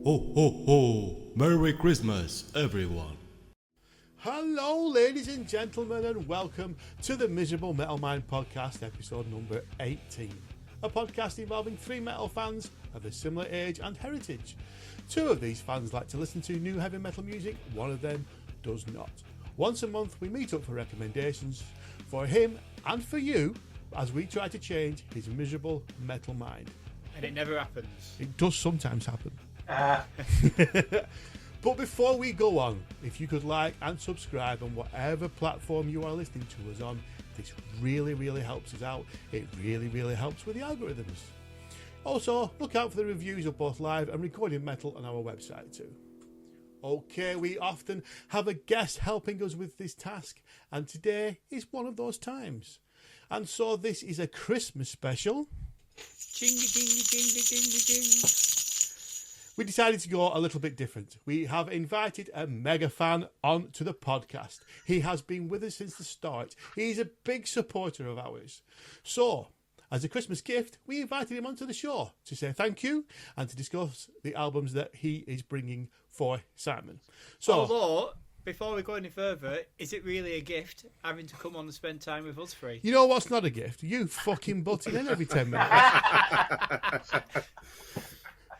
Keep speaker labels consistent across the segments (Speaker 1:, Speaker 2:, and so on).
Speaker 1: Ho, ho, ho! Merry Christmas, everyone!
Speaker 2: Hello, ladies and gentlemen, and welcome to the Miserable Metal Mind podcast, episode number 18. A podcast involving three metal fans of a similar age and heritage. Two of these fans like to listen to new heavy metal music, one of them does not. Once a month, we meet up for recommendations for him and for you as we try to change his miserable metal mind.
Speaker 3: And it never happens.
Speaker 2: It does sometimes happen. But before we go on, if you could like and subscribe on whatever platform you are listening to us on, this really, really helps us out. It really, really helps with the algorithms. Also, look out for the reviews of both live and recorded metal on our website too. Okay, we often have a guest helping us with this task, and today is one of those times. And so this is a Christmas special. We decided to go a little bit different. We have invited a mega fan onto the podcast. He has been with us since the start. He's a big supporter of ours. So, as a Christmas gift, we invited him onto the show to say thank you and to discuss the albums that he is bringing for Simon. So,
Speaker 3: although, before we go any further, is it really a gift having to come on and spend time with us three?
Speaker 2: You know what's not a gift? You fucking butting in every 10 minutes.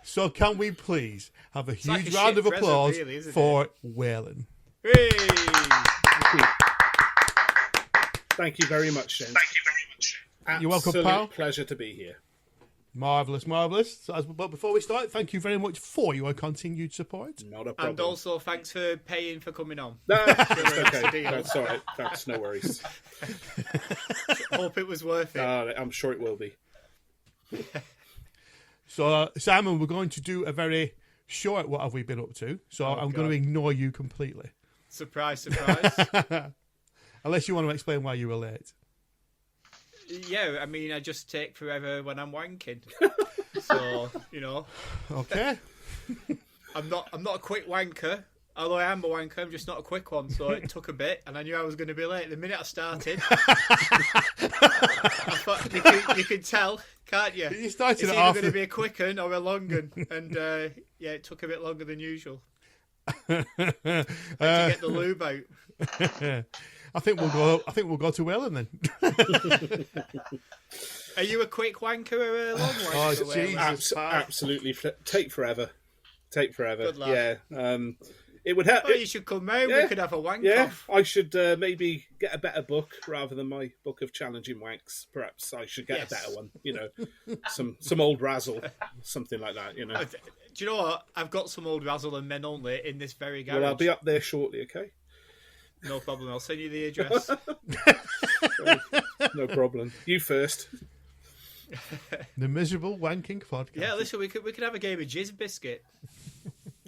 Speaker 2: So can we please have a huge round of applause really, for Waylon?
Speaker 3: Hey!
Speaker 4: Thank you very much, Shane.
Speaker 2: You're welcome, pal.
Speaker 4: Pleasure to be here.
Speaker 2: Marvellous, marvellous. So but before we start, thank you very much for your continued support.
Speaker 4: Not a problem.
Speaker 3: And also, thanks for paying for coming on.
Speaker 4: No, that's okay. That's all right. That's no worries.
Speaker 3: Hope it was worth it.
Speaker 4: I'm sure it will be.
Speaker 2: So, Simon, we're going to do a very short what have we been up to. So I'm going to ignore you completely.
Speaker 3: Surprise, surprise.
Speaker 2: Unless you want to explain why you were late.
Speaker 3: Yeah, I mean, I just take forever when I'm wanking. So, you know.
Speaker 2: Okay.
Speaker 3: I'm not a quick wanker. Although I am a wanker, I'm just not a quick one. So it took a bit, and I knew I was going to be late. The minute I started, I thought, you can tell, can't you?
Speaker 2: You started
Speaker 3: it's
Speaker 2: it
Speaker 3: either
Speaker 2: off.
Speaker 3: going to be a quick one or a long one. And yeah, it took a bit longer than usual. Had to get the lube out.
Speaker 2: I think we'll go to Waylon then.
Speaker 3: Are you a quick wanker or a long wanker?
Speaker 2: Oh, Jesus.
Speaker 4: Absolutely. Take forever.
Speaker 3: Good lad.
Speaker 4: Yeah. It would help.
Speaker 3: Oh, you should come round.
Speaker 4: Yeah.
Speaker 3: We could have a wank
Speaker 4: Yeah,
Speaker 3: off.
Speaker 4: I should maybe get a better book rather than my book of challenging wanks. Perhaps I should get a better one. You know, some old razzle, something like that. You know.
Speaker 3: Do you know what? I've got some old razzle and men only in this very garage.
Speaker 4: Well, I'll be up there shortly. Okay.
Speaker 3: No problem. I'll send you the address.
Speaker 4: No problem. You first.
Speaker 2: The Miserable Wanking Podcast.
Speaker 3: Yeah, listen, we could have a game of Jizz Biscuit.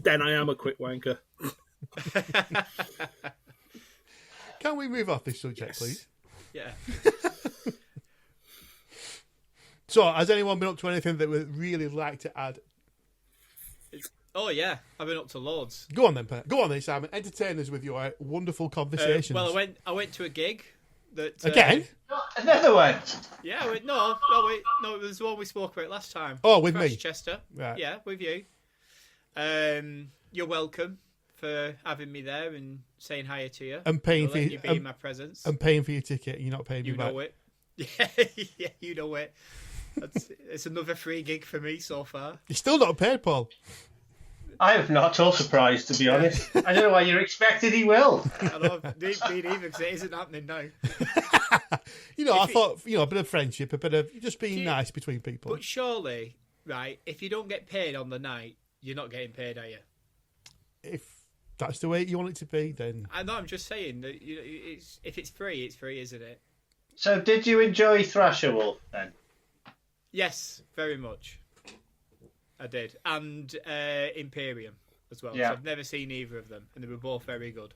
Speaker 4: Then I am a quick wanker.
Speaker 2: Can we move off this subject, please?
Speaker 3: Yeah.
Speaker 2: So, has anyone been up to anything that would really like to add?
Speaker 3: Oh, yeah. I've been up to loads.
Speaker 2: Go on then, Pat. Go on then, Simon. Entertain us with your wonderful conversations.
Speaker 3: Well, I went to a gig. That
Speaker 2: Again?
Speaker 5: Another one?
Speaker 3: Yeah, no, it was the one we spoke about last time.
Speaker 2: Oh, with me?
Speaker 3: Chester.
Speaker 2: Right.
Speaker 3: Yeah, with you. You're welcome for having me there and saying hi to you.
Speaker 2: And paying for
Speaker 3: you be in my presence.
Speaker 2: And paying for your ticket. You're not paying me
Speaker 3: You
Speaker 2: back.
Speaker 3: know it. Yeah, you know it. It's another free gig for me so far.
Speaker 2: You're still not paid, Paul.
Speaker 5: I am not at all surprised, to be honest. I don't know why you're expected he will.
Speaker 3: I know, me neither, because it isn't happening now.
Speaker 2: I thought, a bit of friendship, a bit of just being nice between people.
Speaker 3: But surely, right, if you don't get paid on the night, you're not getting paid, are you?
Speaker 2: If that's the way you want it to be, then...
Speaker 3: I know, I'm just saying, that if it's free, isn't it?
Speaker 5: So did you enjoy Thrasher Wolf, then?
Speaker 3: Yes, very much. I did. And Imperium as well.
Speaker 5: Yeah.
Speaker 3: So I've never seen either of them, and they were both very good.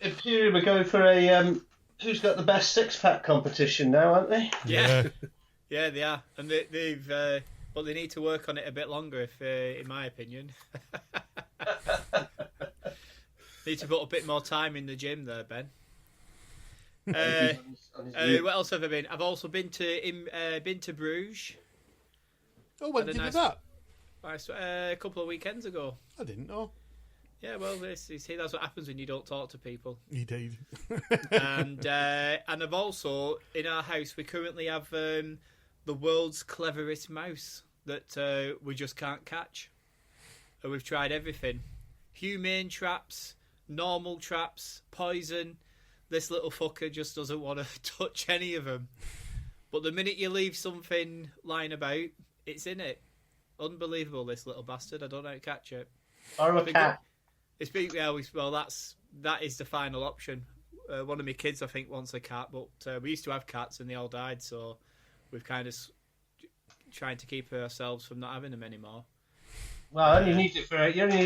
Speaker 5: Imperium are going for a who's got the best six-pack competition now, aren't they?
Speaker 3: Yeah. Yeah, they are. And they've... but they need to work on it a bit longer, in my opinion. Need to put a bit more time in the gym there, Ben. What else have I been? I've also been to Bruges.
Speaker 2: Oh, when did you do that?
Speaker 3: A couple of weekends ago.
Speaker 2: I didn't know.
Speaker 3: Yeah, well, see, that's what happens when you don't talk to people.
Speaker 2: Indeed.
Speaker 3: And I've also, in our house, we currently have the world's cleverest mouse that we just can't catch. And we've tried everything. Humane traps, normal traps, poison. This little fucker just doesn't want to touch any of them. But the minute you leave something lying about, it's in it. Unbelievable, this little bastard. I don't know how to catch it.
Speaker 5: Or a cat.
Speaker 3: It's big. Well, that is the final option. One of my kids, I think, wants a cat, but we used to have cats and they all died, so we've kind of trying to keep ourselves from not having them anymore.
Speaker 5: Well, you only need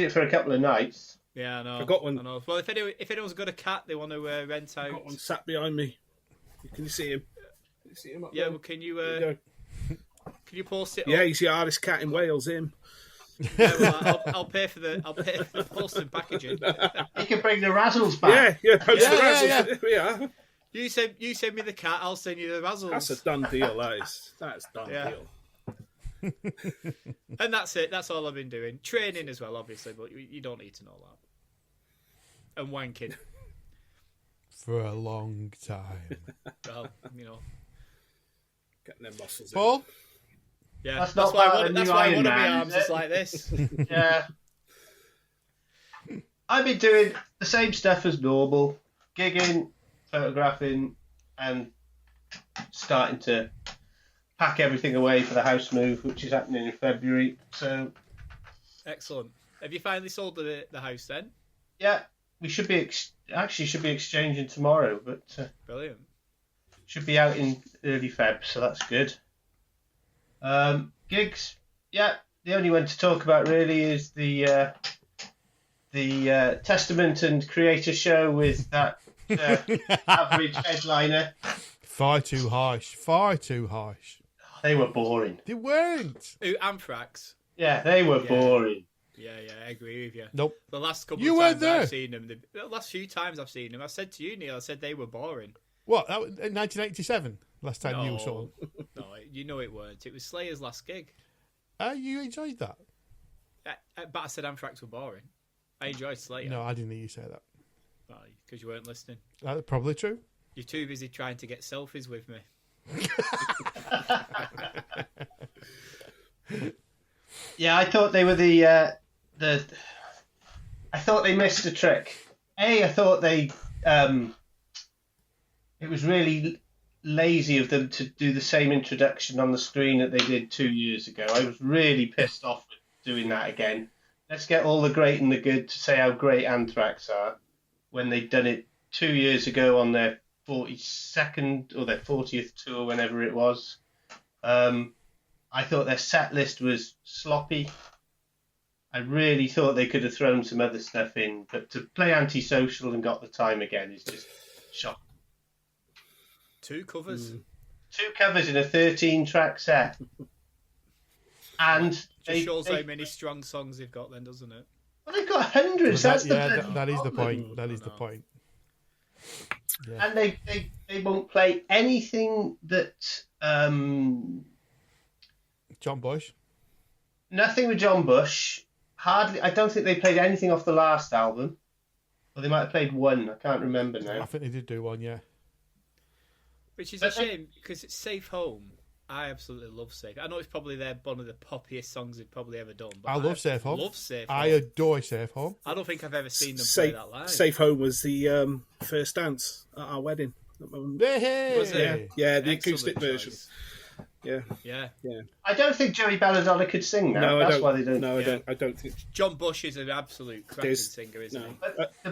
Speaker 5: it for a couple of nights.
Speaker 3: Yeah, I know.
Speaker 4: I got one.
Speaker 3: I know. Well, if anyone's got a cat, they want to rent out.
Speaker 4: I got one sat behind me. Can you see him? Can you see him up
Speaker 3: Yeah,
Speaker 4: there?
Speaker 3: well, can
Speaker 4: There
Speaker 3: you post it?
Speaker 4: yeah,
Speaker 3: up?
Speaker 4: he's the hardest cat in Wales. Him.
Speaker 3: Yeah, well, I'll pay for the post and packaging.
Speaker 5: You can bring the razzles back.
Speaker 4: Yeah, post the
Speaker 2: Yeah,
Speaker 4: razzles.
Speaker 2: yeah.
Speaker 4: There we are.
Speaker 3: You send me the cat, I'll send you the razzles.
Speaker 4: That's a done deal. That's done
Speaker 3: Yeah.
Speaker 4: deal.
Speaker 3: And that's it. That's all I've been doing. Training as well, obviously, but you don't need to know that. And wanking.
Speaker 2: For a long time.
Speaker 3: Well,
Speaker 4: Getting them muscles.
Speaker 2: Paul?
Speaker 3: yeah.
Speaker 5: That's
Speaker 3: That's
Speaker 5: not
Speaker 3: why
Speaker 5: part of the
Speaker 3: that's
Speaker 5: new
Speaker 3: why
Speaker 5: Iron
Speaker 3: one of my
Speaker 5: Man,
Speaker 3: arms
Speaker 5: is
Speaker 3: is
Speaker 5: it?
Speaker 3: like this.
Speaker 5: Yeah. I've been doing the same stuff as normal, gigging, photographing, and starting to pack everything away for the house move, which is happening in February. So,
Speaker 3: Excellent. Have you finally sold the house then?
Speaker 5: yeah, we should be exchanging tomorrow, but
Speaker 3: Brilliant.
Speaker 5: should be out in early Feb, so that's good. Gigs, yeah, the only one to talk about really is the Testament and Creator show with that average headliner.
Speaker 2: Far too harsh. Far too harsh.
Speaker 5: They were boring.
Speaker 2: They weren't.
Speaker 3: Ooh, Anthrax.
Speaker 5: Yeah, they were boring.
Speaker 3: Yeah, I agree with you.
Speaker 2: Nope.
Speaker 3: The last couple
Speaker 2: You
Speaker 3: of
Speaker 2: weren't
Speaker 3: times
Speaker 2: there.
Speaker 3: I've seen them, the last few times I've seen them, I said to you, Neil, I said they were boring.
Speaker 2: What? That was in 1987? Last time you saw them.
Speaker 3: No, you know it weren't. It was Slayer's last gig.
Speaker 2: You enjoyed that?
Speaker 3: But I said Anthrax were boring. I enjoyed Slayer.
Speaker 2: No, I didn't hear you say that.
Speaker 3: Because you weren't listening.
Speaker 2: That's probably true.
Speaker 3: You're too busy trying to get selfies with me.
Speaker 5: Yeah, I thought they were I thought they missed a trick. I thought they it was really lazy of them to do the same introduction on the screen that they did 2 years ago. I was really pissed off with doing that again. Let's get all the great and the good to say how great Anthrax are when they'd done it 2 years ago on their 42nd or their 40th tour, whenever it was. I thought their set list was sloppy. I really thought they could have thrown some other stuff in, but to play Antisocial and Got the Time Again is just shocking.
Speaker 3: 2 covers.
Speaker 5: 2 covers in a 13-track set. And
Speaker 3: Just shows how many strong songs they've got then, doesn't it?
Speaker 5: well, they've got hundreds. That's
Speaker 2: that is the
Speaker 5: problem.
Speaker 2: point. That is the point. Yeah.
Speaker 5: And they won't play anything that
Speaker 2: John Bush.
Speaker 5: nothing with John Bush. Hardly. I don't think they played anything off the last album. Or they might have played one. I can't remember now.
Speaker 2: I think they did do one, yeah.
Speaker 3: Which is a shame, because it's Safe Home. I absolutely love Safe. I know it's probably one of the poppiest songs they've probably ever done. But
Speaker 2: I love Safe Home.
Speaker 3: Love Safe Home.
Speaker 2: I adore Safe Home.
Speaker 3: I don't think I've ever seen them play that live.
Speaker 4: Safe Home was the first dance at our wedding.
Speaker 2: Hey!
Speaker 3: Was it?
Speaker 4: Yeah, the
Speaker 3: Excellent
Speaker 4: acoustic
Speaker 3: choice.
Speaker 4: version. Yeah.
Speaker 5: I don't think Joey Belladonna could sing that.
Speaker 4: No,
Speaker 5: That's why they don't.
Speaker 4: No,
Speaker 3: Yeah.
Speaker 4: I don't think.
Speaker 3: John Bush is an absolute cracking
Speaker 4: There's-
Speaker 3: singer, isn't
Speaker 4: no.
Speaker 3: he?
Speaker 5: But the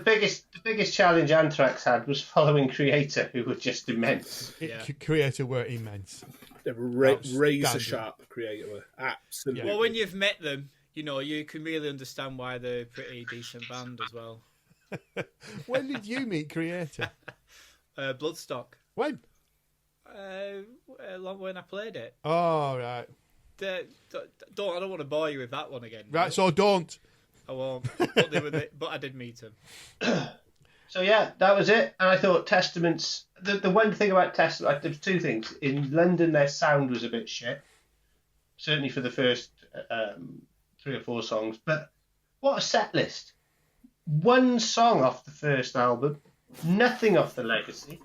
Speaker 5: biggest challenge Anthrax had was following Creator, who were just immense.
Speaker 3: Yeah.
Speaker 2: Creator were immense.
Speaker 4: They were
Speaker 2: Outstanding.
Speaker 4: razor sharp creator. Were absolutely.
Speaker 3: Well, when you've met them, you can really understand why they're a pretty decent band as well.
Speaker 2: When did you meet Creator?
Speaker 3: Bloodstock.
Speaker 2: When?
Speaker 3: When I played it.
Speaker 2: Oh, right.
Speaker 3: I don't want to bore you with that one again.
Speaker 2: Right, so don't.
Speaker 3: I won't. But I did meet him.
Speaker 5: So yeah, that was it. And I thought Testaments. The one thing about Testament, there's 2 things. In London, their sound was a bit shit. Certainly for the first 3 or 4 songs. But what a set list. 1 song off the first album, nothing off the Legacy.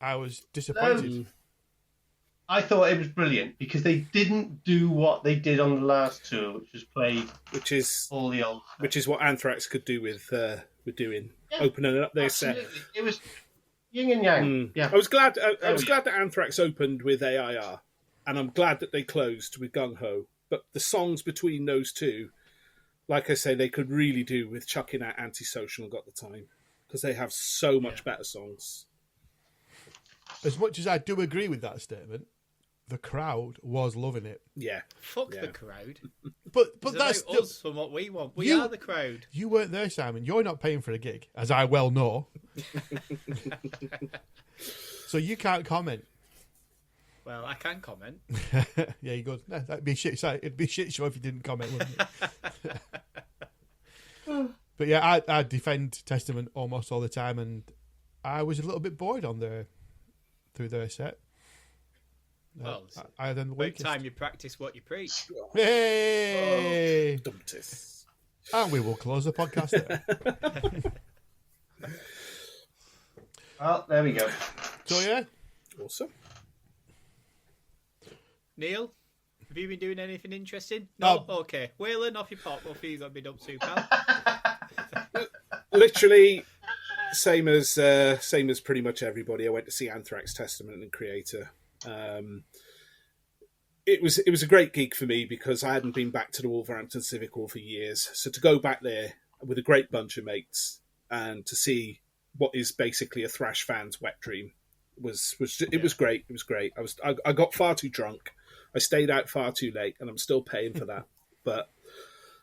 Speaker 2: I was disappointed.
Speaker 5: I thought it was brilliant because they didn't do what they did on the last tour, which was play all the old stuff.
Speaker 4: Which is what Anthrax could do with doing, opening up their
Speaker 5: Absolutely.
Speaker 4: set.
Speaker 5: It was yin and yang. Yeah.
Speaker 4: I was glad. I was glad that Anthrax opened with AIR, and I'm glad that they closed with Gung Ho. But the songs between those two, like I say, they could really do with chucking out Antisocial and Got the Time, because they have so much better songs.
Speaker 2: As much as I do agree with that statement, the crowd was loving it.
Speaker 4: Yeah.
Speaker 3: Fuck the crowd.
Speaker 2: But
Speaker 3: It's
Speaker 2: that's
Speaker 3: about us and what we want. We are the crowd.
Speaker 2: You weren't there, Simon. You're not paying for a gig, as I well know. So you can't comment.
Speaker 3: Well, I can comment.
Speaker 2: Yeah, you go. No, that'd be a shit. It'd be a shit show if you didn't comment, wouldn't it? But yeah, I defend Testament almost all the time, and I was a little bit bored through their set.
Speaker 3: Well,
Speaker 2: I then the
Speaker 3: about
Speaker 2: weakest.
Speaker 3: time you practice what you preach.
Speaker 2: Hey!
Speaker 4: Dumptis.
Speaker 2: And we will close the podcast there.
Speaker 5: Well, there we go.
Speaker 2: So yeah,
Speaker 4: Awesome.
Speaker 3: Neil, have you been doing anything interesting? No? Okay. Waylon, off your pop. What have you got been up to, pal?
Speaker 4: Literally, same as pretty much everybody. I went to see Anthrax, Testament, and Creator. It was a great gig for me because I hadn't been back to the Wolverhampton Civic Hall for years. So to go back there with a great bunch of mates and to see what is basically a thrash fan's wet dream was great. It was great. I got far too drunk. I stayed out far too late, and I'm still paying for that. But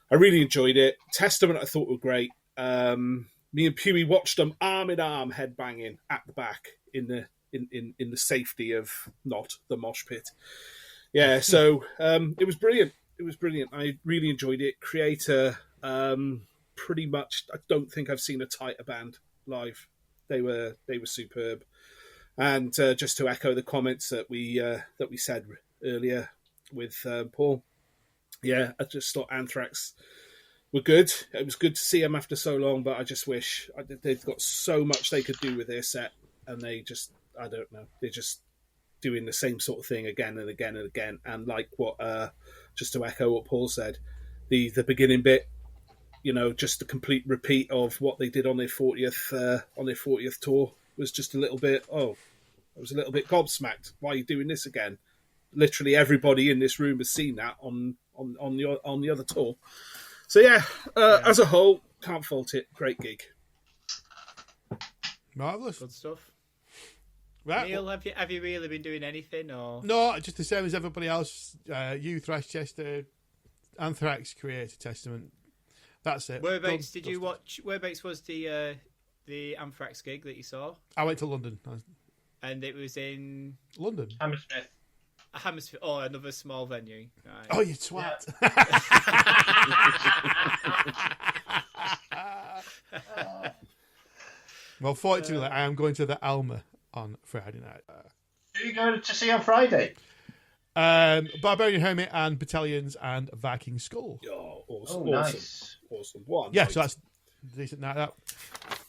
Speaker 4: I really enjoyed it. Testament I thought were great. Me and Pewee watched them arm in arm, headbanging at the back in the safety of not the mosh pit. Yeah, so it was brilliant. It was brilliant. I really enjoyed it. Creator, pretty much. I don't think I've seen a tighter band live. They were superb. And just to echo the comments that we said earlier with Paul, yeah, I just thought Anthrax were good. It was good to see them after so long, but I just wish they've got so much they could do with their set, and they just, I don't know, they're just doing the same sort of thing again and again and again. And like what, just to echo what Paul said, the beginning bit, you know, just the complete repeat of what they did on their 40th tour was just a little bit. Oh, I was a little bit gobsmacked. Why are you doing this again? Literally everybody in this room has seen that on the other tour. So yeah, as a whole, can't fault it. Great gig.
Speaker 2: marvelous.
Speaker 3: Good stuff.
Speaker 2: Right.
Speaker 3: Neil, have you really been doing anything, or
Speaker 2: No, just the same as everybody else. You, Thrashchester, Anthrax, Creator, Testament. That's it.
Speaker 3: whereabouts did you watch? Whereabouts was the Anthrax gig that you saw?
Speaker 2: I went to London.
Speaker 3: And it was in
Speaker 2: London.
Speaker 5: Hammersmith.
Speaker 3: Hammersmith. Oh, another small venue. Right.
Speaker 2: Oh, you twat. Well, fortunately, I am going to the Alma on Friday night.
Speaker 5: Who are you going to see on Friday?
Speaker 2: Barbarian Hermit and Battalions and Viking Skull.
Speaker 4: Oh, awesome.
Speaker 5: Nice.
Speaker 4: Awesome. What a
Speaker 2: Yeah,
Speaker 4: night.
Speaker 2: so that's a decent night out.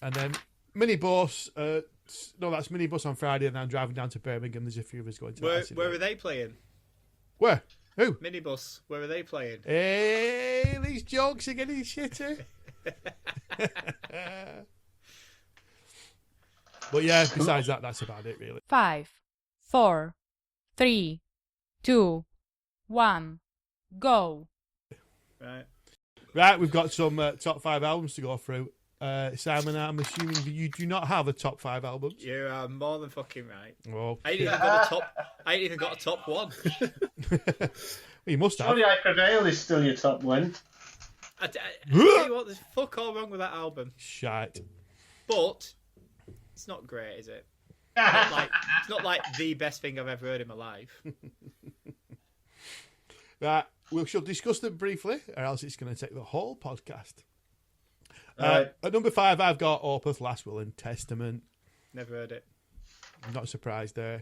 Speaker 2: And then Minibus. That's Minibus on Friday, and I'm driving down to Birmingham. There's a few of us going to that.
Speaker 3: Where are they playing?
Speaker 2: Where? Who?
Speaker 3: Minibus. Where are they playing?
Speaker 2: Hey, these jokes are getting shitter. But yeah, besides that, that's about it, really.
Speaker 6: 5, 4, 3, 2, 1, go.
Speaker 3: Right.
Speaker 2: We've got some top 5 albums to go through. Simon, I'm assuming you do not have a top 5 albums.
Speaker 3: You are more than fucking right.
Speaker 2: Oh,
Speaker 3: I ain't even got a top one.
Speaker 2: well, you must have.
Speaker 5: Surely I Prevail is still your top one.
Speaker 3: I tell you what, there's fuck all wrong with that album.
Speaker 2: Shite.
Speaker 3: But it's not great, is it? It's not like the best thing I've ever heard in my life.
Speaker 2: Right, we shall discuss them briefly, or else it's going to take the whole podcast.
Speaker 5: Right.
Speaker 2: At number 5, I've got Opeth, Last Will and Testament.
Speaker 3: Never heard it.
Speaker 2: I'm not surprised there.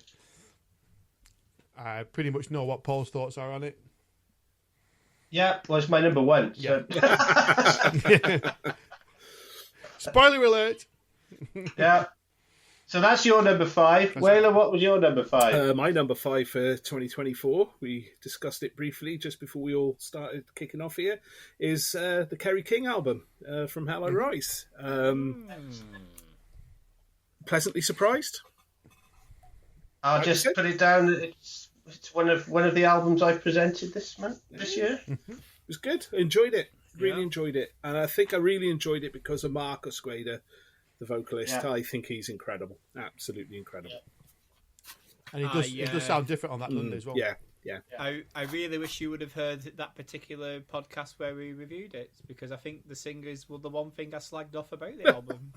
Speaker 2: I pretty much know what Paul's thoughts are on it.
Speaker 5: Yeah, was my number one. So.
Speaker 2: Spoiler alert.
Speaker 5: Yeah. So that's your number 5. Waylon, what was your number 5?
Speaker 4: My number 5 for 2024, we discussed it briefly just before we all started kicking off here, is the Kerry King album from Hello Rise. Pleasantly surprised.
Speaker 5: I'll just put it down. It's one of the albums I presented this year.
Speaker 4: It was good. I enjoyed it. Really enjoyed it. And I think I really enjoyed it because of Marcus Grader, the vocalist.
Speaker 5: Yeah.
Speaker 4: I think he's incredible. Absolutely incredible.
Speaker 2: And he does sound different on that, doesn't he, as well?
Speaker 4: Yeah.
Speaker 3: I really wish you would have heard that particular podcast where we reviewed it, because I think the singers were the one thing I slagged off about the album.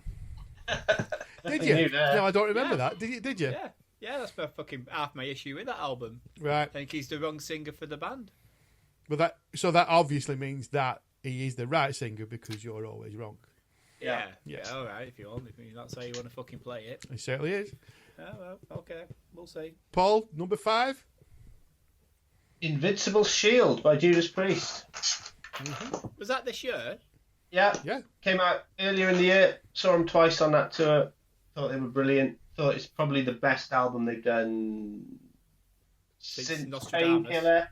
Speaker 2: Did you? No, I don't remember that. Did you?
Speaker 3: Yeah, that's my fucking half my issue with that album.
Speaker 2: Right.
Speaker 3: I think he's the wrong singer for the band.
Speaker 2: But that obviously means that he is the right singer because you're always wrong.
Speaker 3: Yeah.
Speaker 2: Yes.
Speaker 3: All right, if you want. If that's how you want to fucking play it.
Speaker 2: He certainly is.
Speaker 3: Oh, well, okay. We'll see.
Speaker 2: Paul, number 5.
Speaker 5: Invincible Shield by Judas Priest.
Speaker 3: Was that this year?
Speaker 5: Yeah.
Speaker 2: Yeah.
Speaker 5: Came out earlier in the year. Saw them twice on that tour. Thought they were brilliant. Thought it's probably the best album they've done since
Speaker 3: Nostradamus.
Speaker 5: Painkiller.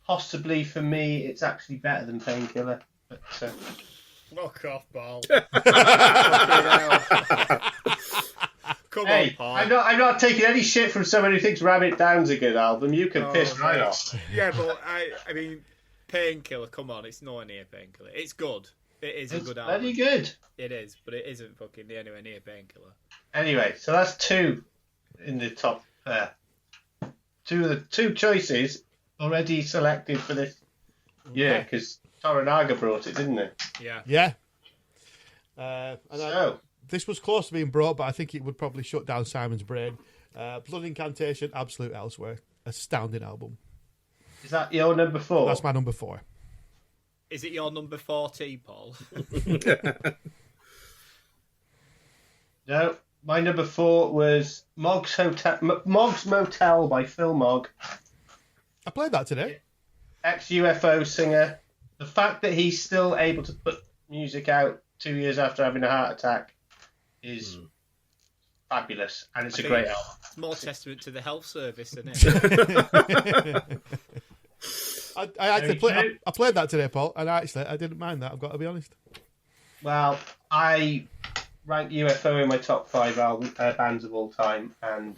Speaker 5: Possibly for me, it's actually better than Painkiller. But
Speaker 3: Fuck off, Paul. Come
Speaker 5: hey,
Speaker 3: on, Paul.
Speaker 5: I'm not taking any shit from someone who thinks Rabbit Down's a good album. You can piss right off.
Speaker 3: Yeah, but I mean, Painkiller. Come on, it's nowhere near Painkiller. It's good. It is a good album.
Speaker 5: Very good.
Speaker 3: It is, but it isn't fucking anywhere near Painkiller.
Speaker 5: Anyway, so that's 2 in the top. 2 of the 2 choices already selected for this year because Toranaga brought it, didn't it?
Speaker 3: Yeah.
Speaker 2: Yeah. This was close to being brought, but I think it would probably shut down Simon's brain. Blood Incantation, Absolute Elsewhere. Astounding album.
Speaker 5: Is that your number 4?
Speaker 2: That's my number 4.
Speaker 3: Is it your number 40, Paul?
Speaker 5: No, my number 4 was Mog's Motel by Phil Mogg.
Speaker 2: I played that today.
Speaker 5: Ex-UFO singer. The fact that he's still able to put music out 2 years after having a heart attack is fabulous, and it's a great album.
Speaker 3: It's more testament to the health service, isn't it?
Speaker 2: I played that today, Paul, and I didn't mind that, I've got to be honest.
Speaker 5: Well, I rank UFO in my top 5 bands of all time, and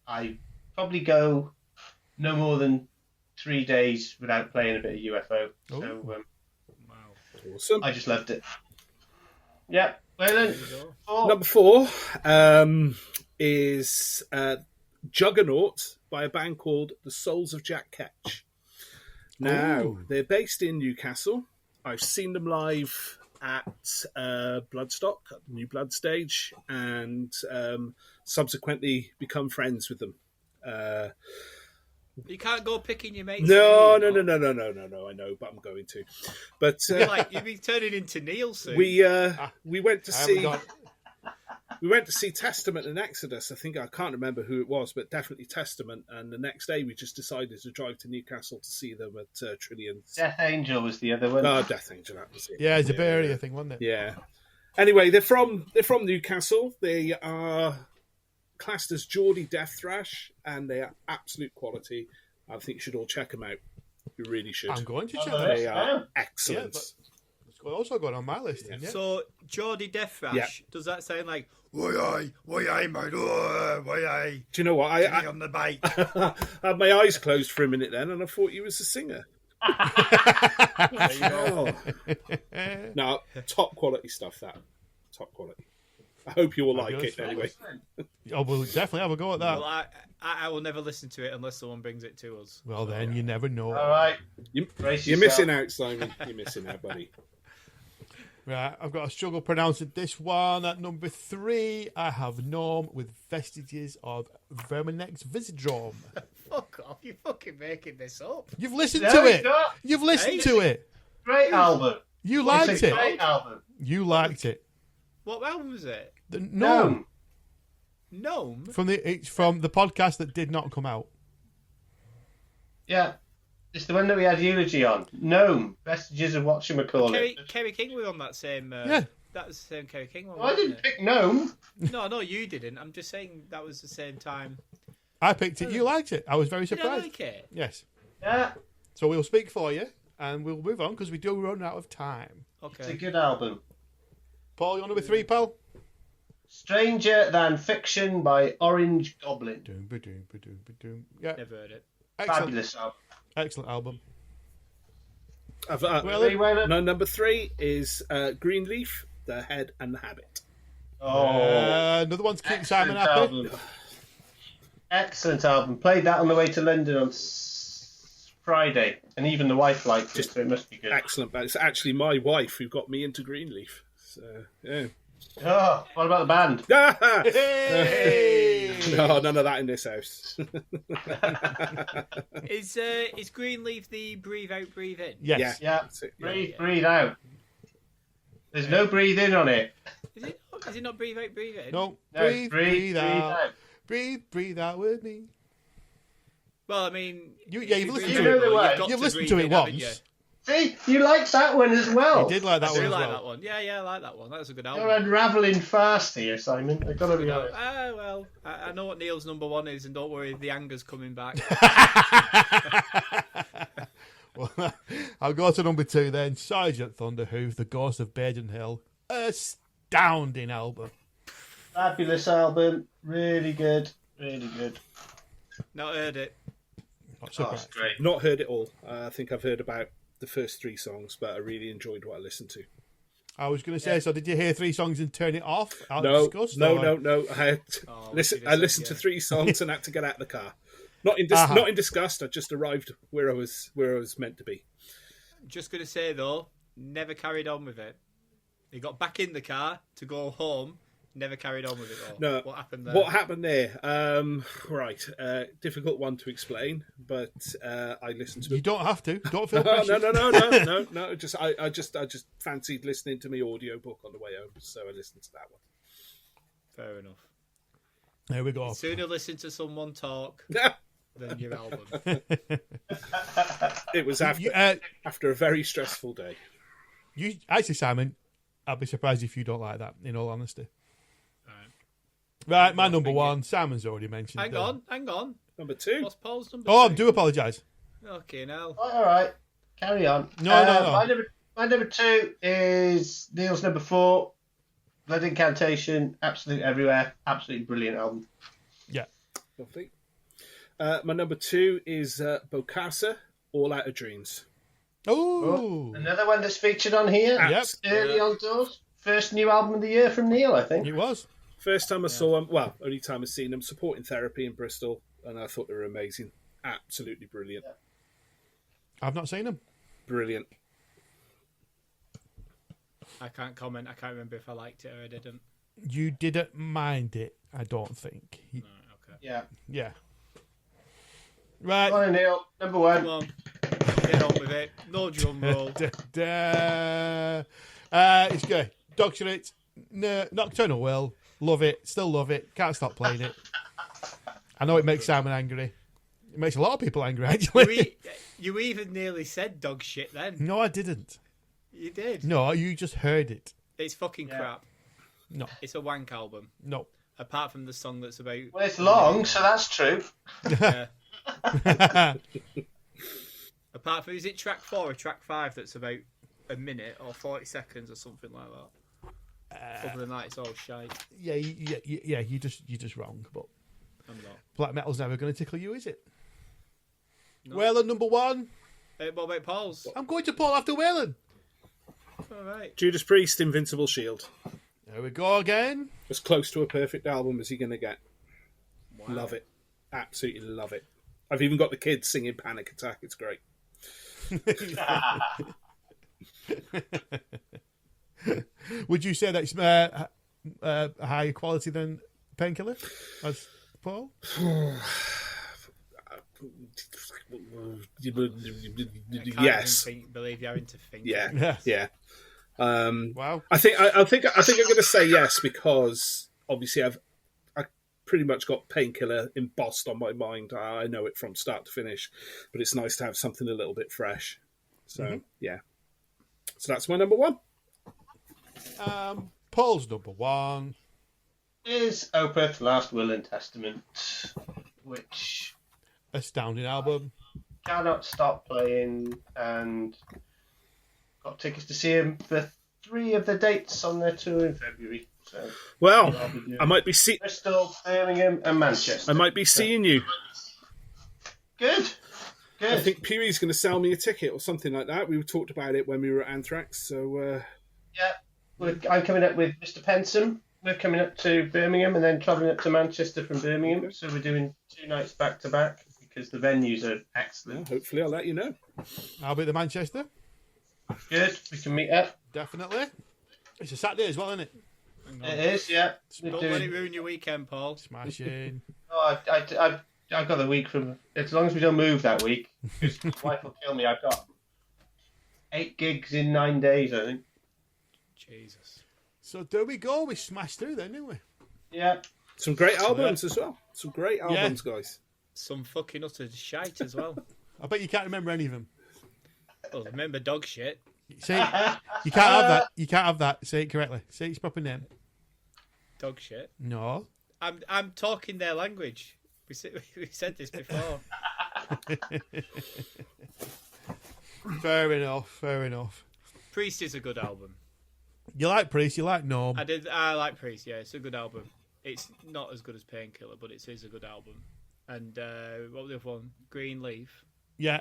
Speaker 5: I probably go no more than 3 days without playing a bit of UFO.
Speaker 2: Ooh.
Speaker 5: So
Speaker 3: Wow.
Speaker 4: Awesome.
Speaker 5: I just loved it. Yeah. Well,
Speaker 4: Number 4 is Juggernaut by a band called The Souls of Jack Ketch. Now, they're based in Newcastle. I've seen them live at Bloodstock, at the New Blood stage, and subsequently become friends with them.
Speaker 3: You can't go picking your mates.
Speaker 4: No, I know, but I'm going to. But
Speaker 3: You'll be turning into Neil soon.
Speaker 4: we went to see
Speaker 2: got-
Speaker 4: we went to see Testament and Exodus. I can't remember who it was, but definitely Testament. And the next day, we just decided to drive to Newcastle to see them at Trillions.
Speaker 5: Death Angel was the other one.
Speaker 4: Oh, Death Angel, that was it.
Speaker 2: Yeah, it's a Bay Area thing, wasn't it?
Speaker 4: Yeah. Anyway, they're from Newcastle. They are classed as Geordie death thrash, and they are absolute quality. I think you should all check them out. You really should.
Speaker 2: I'm going to check
Speaker 5: Oh,
Speaker 2: that.
Speaker 4: They are
Speaker 5: Yeah.
Speaker 4: excellent.
Speaker 2: Yeah, it's also going on my list. Yeah.
Speaker 3: So, Geordie Death Thrash,
Speaker 4: Yeah.
Speaker 3: does that sound like, why aye, mate, why aye,
Speaker 4: Do you know what?
Speaker 3: me
Speaker 4: I
Speaker 3: on the bike?
Speaker 4: had my eyes closed for a minute then, and I thought you was a singer. Oh. No, top quality stuff. That top quality. I hope you will like it anyway.
Speaker 2: Oh, we'll definitely have a go at that.
Speaker 3: Well, I will never listen to it unless someone brings it to us.
Speaker 2: Well, then you never know.
Speaker 5: All right.
Speaker 4: You're
Speaker 5: Brace yourself.
Speaker 4: missing out, Simon. You're missing out, buddy.
Speaker 2: Right, I've got a struggle pronouncing this one. At number 3, I have Norm with Vestiges of Verminex Visodrome.
Speaker 3: Fuck off, you're fucking making this up.
Speaker 2: You've listened
Speaker 5: No,
Speaker 2: to
Speaker 5: it's
Speaker 2: it.
Speaker 5: not.
Speaker 2: You've listened
Speaker 3: Hey.
Speaker 2: to it.
Speaker 5: Great album.
Speaker 2: You liked
Speaker 5: It's a
Speaker 2: it.
Speaker 5: great album.
Speaker 2: You liked it.
Speaker 3: What album was it?
Speaker 2: The Norm.
Speaker 3: Gnome?
Speaker 2: It's from the podcast that did not come out.
Speaker 5: Yeah. It's the one that we had eulogy on. Gnome. Vestiges of whatchamacallit.
Speaker 3: Kerry King were on that same.
Speaker 2: Yeah.
Speaker 3: That was the same Kerry King one.
Speaker 5: Oh, I didn't
Speaker 3: wasn't it?
Speaker 5: pick Gnome.
Speaker 3: No, you didn't. I'm just saying that was the same time.
Speaker 2: I picked it. You liked it. I was very
Speaker 3: Did I
Speaker 2: surprised.
Speaker 3: like it?
Speaker 2: Yes.
Speaker 5: Yeah.
Speaker 2: So we'll speak for you, and we'll move on because we do run out of time.
Speaker 5: It's a
Speaker 3: Okay.
Speaker 5: good album.
Speaker 2: Paul, you on number 3, pal?
Speaker 5: Stranger Than Fiction by Orange Goblin.
Speaker 2: Doom, ba-doom, ba-doom, ba-doom. Yeah,
Speaker 3: Never heard it.
Speaker 2: excellent,
Speaker 5: Fabulous album.
Speaker 2: excellent album.
Speaker 5: Waylon?
Speaker 4: Number 3 is Greenleaf, The Head and the Habit.
Speaker 2: Another one to keep Simon
Speaker 5: excellent
Speaker 2: happy.
Speaker 5: album. Excellent album. Played that on the way to London on Friday, and even the wife liked it, so it must be good.
Speaker 4: Excellent, but it's actually my wife who got me into Greenleaf. So, yeah.
Speaker 5: Oh, what about the band?
Speaker 2: Hey!
Speaker 4: No, none of that in this house.
Speaker 3: Is Greenleaf the breathe out, breathe in?
Speaker 2: Yes.
Speaker 5: Yeah,
Speaker 4: That's it,
Speaker 5: breathe out. There's no breathe in on it.
Speaker 3: Is it not breathe out, breathe in?
Speaker 2: No,
Speaker 5: No,
Speaker 2: breathe out. Breathe out with me.
Speaker 3: Well, I mean,
Speaker 2: You've
Speaker 3: if
Speaker 2: listened
Speaker 3: breathe
Speaker 2: to
Speaker 3: out,
Speaker 5: it. You know the way.
Speaker 3: got
Speaker 2: You've
Speaker 3: to
Speaker 2: listened
Speaker 3: breathe
Speaker 2: to it
Speaker 3: in, haven't you?
Speaker 2: once.
Speaker 5: See, you like that one as well.
Speaker 2: You did like that
Speaker 3: I
Speaker 2: one
Speaker 3: do
Speaker 2: as
Speaker 3: like
Speaker 2: well.
Speaker 3: that one. Yeah, I like that one. That's a good
Speaker 5: You're
Speaker 3: album.
Speaker 5: unravelling fast here, Simon. I've got to be honest.
Speaker 3: Well, I know what Neil's number 1 is, and don't worry, the anger's coming back.
Speaker 2: Well, I'll go to number 2 then. Sergeant Thunderhoof, The Ghost of Baden Hill. Astounding album.
Speaker 5: Fabulous album. Really good. Really good.
Speaker 3: Not heard it.
Speaker 2: Not
Speaker 5: Oh, it's
Speaker 2: surprised.
Speaker 5: great.
Speaker 4: Not heard it all. I think I've heard about the first 3 songs, but I really enjoyed what I listened to.
Speaker 2: I was going to say, so did you hear 3 songs and turn it off? Out of
Speaker 4: No,
Speaker 2: disgust,
Speaker 4: no,
Speaker 2: or-
Speaker 4: no, no. I had
Speaker 3: Oh,
Speaker 4: listen.
Speaker 3: you
Speaker 4: I
Speaker 3: just-
Speaker 4: listened to
Speaker 3: yeah.
Speaker 4: 3 songs and had to get out of the car. Not in not in disgust. I just arrived where I was meant to be.
Speaker 3: Just going to say, though, never carried on with it. He got back in the car to go home, never carried on with it, though.
Speaker 4: No,
Speaker 3: What happened there?
Speaker 4: What happened there? Right, difficult one to explain, but I listened to
Speaker 2: You
Speaker 4: it.
Speaker 2: don't have to. Don't feel
Speaker 4: No,
Speaker 2: pressure.
Speaker 4: no. I just fancied listening to my audiobook on the way home, so I listened to that one.
Speaker 3: Fair enough.
Speaker 2: There we go.
Speaker 3: Sooner listen to someone talk than your album.
Speaker 4: It was after after a very stressful day.
Speaker 2: You actually, Simon, I'd be surprised if you don't like that. In all honesty. Right, my number 1. Simon's already mentioned.
Speaker 3: Hang on.
Speaker 4: Number 2.
Speaker 3: What's Paul's number?
Speaker 2: Oh, I
Speaker 3: 2?
Speaker 2: do apologise.
Speaker 3: Okay, now.
Speaker 5: All right. Carry on.
Speaker 2: No.
Speaker 5: My number 2 is Neil's number 4. Blood Incantation. Absolute Everywhere. Absolutely brilliant album.
Speaker 2: Yeah.
Speaker 4: Lovely. My number 2 is Bokassa, All Out of Dreams.
Speaker 2: Oh,
Speaker 5: Another one that's featured on here.
Speaker 2: Yep.
Speaker 5: Early on doors. First new album of the year from Neil, I think.
Speaker 2: it was.
Speaker 4: First time I saw them, well, only time I've seen them, supporting therapy in Bristol, and I thought they were amazing. Absolutely brilliant.
Speaker 2: I've not seen him.
Speaker 4: Brilliant.
Speaker 3: I can't comment. I can't remember if I liked it or I didn't.
Speaker 2: You didn't mind it, I don't think.
Speaker 3: Okay.
Speaker 5: Yeah.
Speaker 2: Yeah.
Speaker 5: Come
Speaker 2: Right.
Speaker 5: on, Neil. Number 1.
Speaker 3: Come on. Get on with it. No drum roll.
Speaker 2: It's good. Dog shit. No, Nocturnal Will. Love it. Still love it. Can't stop playing it. I know it makes Simon angry. It makes a lot of people angry, actually.
Speaker 3: You even nearly said dog shit then.
Speaker 2: No, I didn't.
Speaker 3: You did.
Speaker 2: No, you just heard it.
Speaker 3: It's fucking crap.
Speaker 2: No,
Speaker 3: It's a wank album.
Speaker 2: no.
Speaker 3: Apart from the song that's about.
Speaker 5: Well, it's long, so that's true.
Speaker 3: Yeah. Apart from, is it track 4 or track 5 that's about a minute or 40 seconds or something like that? Other than that, it's all shite.
Speaker 2: Yeah, you're just wrong. But
Speaker 3: I'm not.
Speaker 2: black metal's never going to tickle you, is it?
Speaker 3: No.
Speaker 2: Waylon number 1.
Speaker 3: What about Paul's?
Speaker 2: I'm going to Paul after Waylon.
Speaker 3: All right.
Speaker 4: Judas Priest, Invincible Shield.
Speaker 2: There we go again.
Speaker 4: As close to a perfect album as you're going to get.
Speaker 3: Wow.
Speaker 4: Love it. Absolutely love it. I've even got the kids singing Panic Attack. It's great.
Speaker 2: Would you say that's higher quality than Painkiller, as Paul?
Speaker 3: I can't
Speaker 4: Yes.
Speaker 3: even believe you're into thinking.
Speaker 4: Yeah.
Speaker 2: Yes.
Speaker 4: Yeah.
Speaker 2: Wow.
Speaker 4: I think I'm going to say yes because obviously I pretty much got Painkiller embossed on my mind. I know it from start to finish, but it's nice to have something a little bit fresh. So, yeah. So that's my number one.
Speaker 2: Paul's number one
Speaker 5: is Opeth Last Will and Testament, which
Speaker 2: astounding album.
Speaker 5: Cannot stop playing, and got tickets to see him for 3 of the dates on their tour in February. So
Speaker 4: well, I might be
Speaker 5: Bristol, Birmingham, and Manchester.
Speaker 4: I might be seeing you.
Speaker 5: Good.
Speaker 4: I think Pewie's going to sell me a ticket or something like that. We talked about it when we were at Anthrax. So
Speaker 5: yeah, I'm coming up with Mr. Pensome. We're coming up to Birmingham and then travelling up to Manchester from Birmingham. So we're doing 2 nights back to back because the venues are excellent.
Speaker 4: Yeah, hopefully, I'll let you know.
Speaker 2: I'll be at the Manchester.
Speaker 5: Good. We can meet up.
Speaker 2: Definitely. It's a Saturday as well, isn't it?
Speaker 5: It is, yeah.
Speaker 3: Don't let it ruin your weekend, Paul.
Speaker 2: Smashing.
Speaker 5: Oh, I've got the week from... As long as we don't move that week, because my wife will kill me. I've got 8 gigs in 9 days, I think.
Speaker 3: Jesus.
Speaker 2: So there we go. We smashed through then, didn't we?
Speaker 5: Yeah.
Speaker 4: Some great albums as well. Some great albums, guys.
Speaker 3: Some fucking utter shite as well.
Speaker 2: I bet you can't remember any of them.
Speaker 3: Well, remember dog shit.
Speaker 2: Say you can't have that. You can't have that. Say it correctly. Say its proper name.
Speaker 3: Dog shit.
Speaker 2: No.
Speaker 3: I'm talking their language. We said this before.
Speaker 2: Fair enough. Fair enough.
Speaker 3: Priest is a good album.
Speaker 2: You like Priest. You like Gnome.
Speaker 3: I like Priest. Yeah, it's a good album. It's not as good as Painkiller, but it is a good album. And what was the other one? Green Leaf.
Speaker 2: Yeah.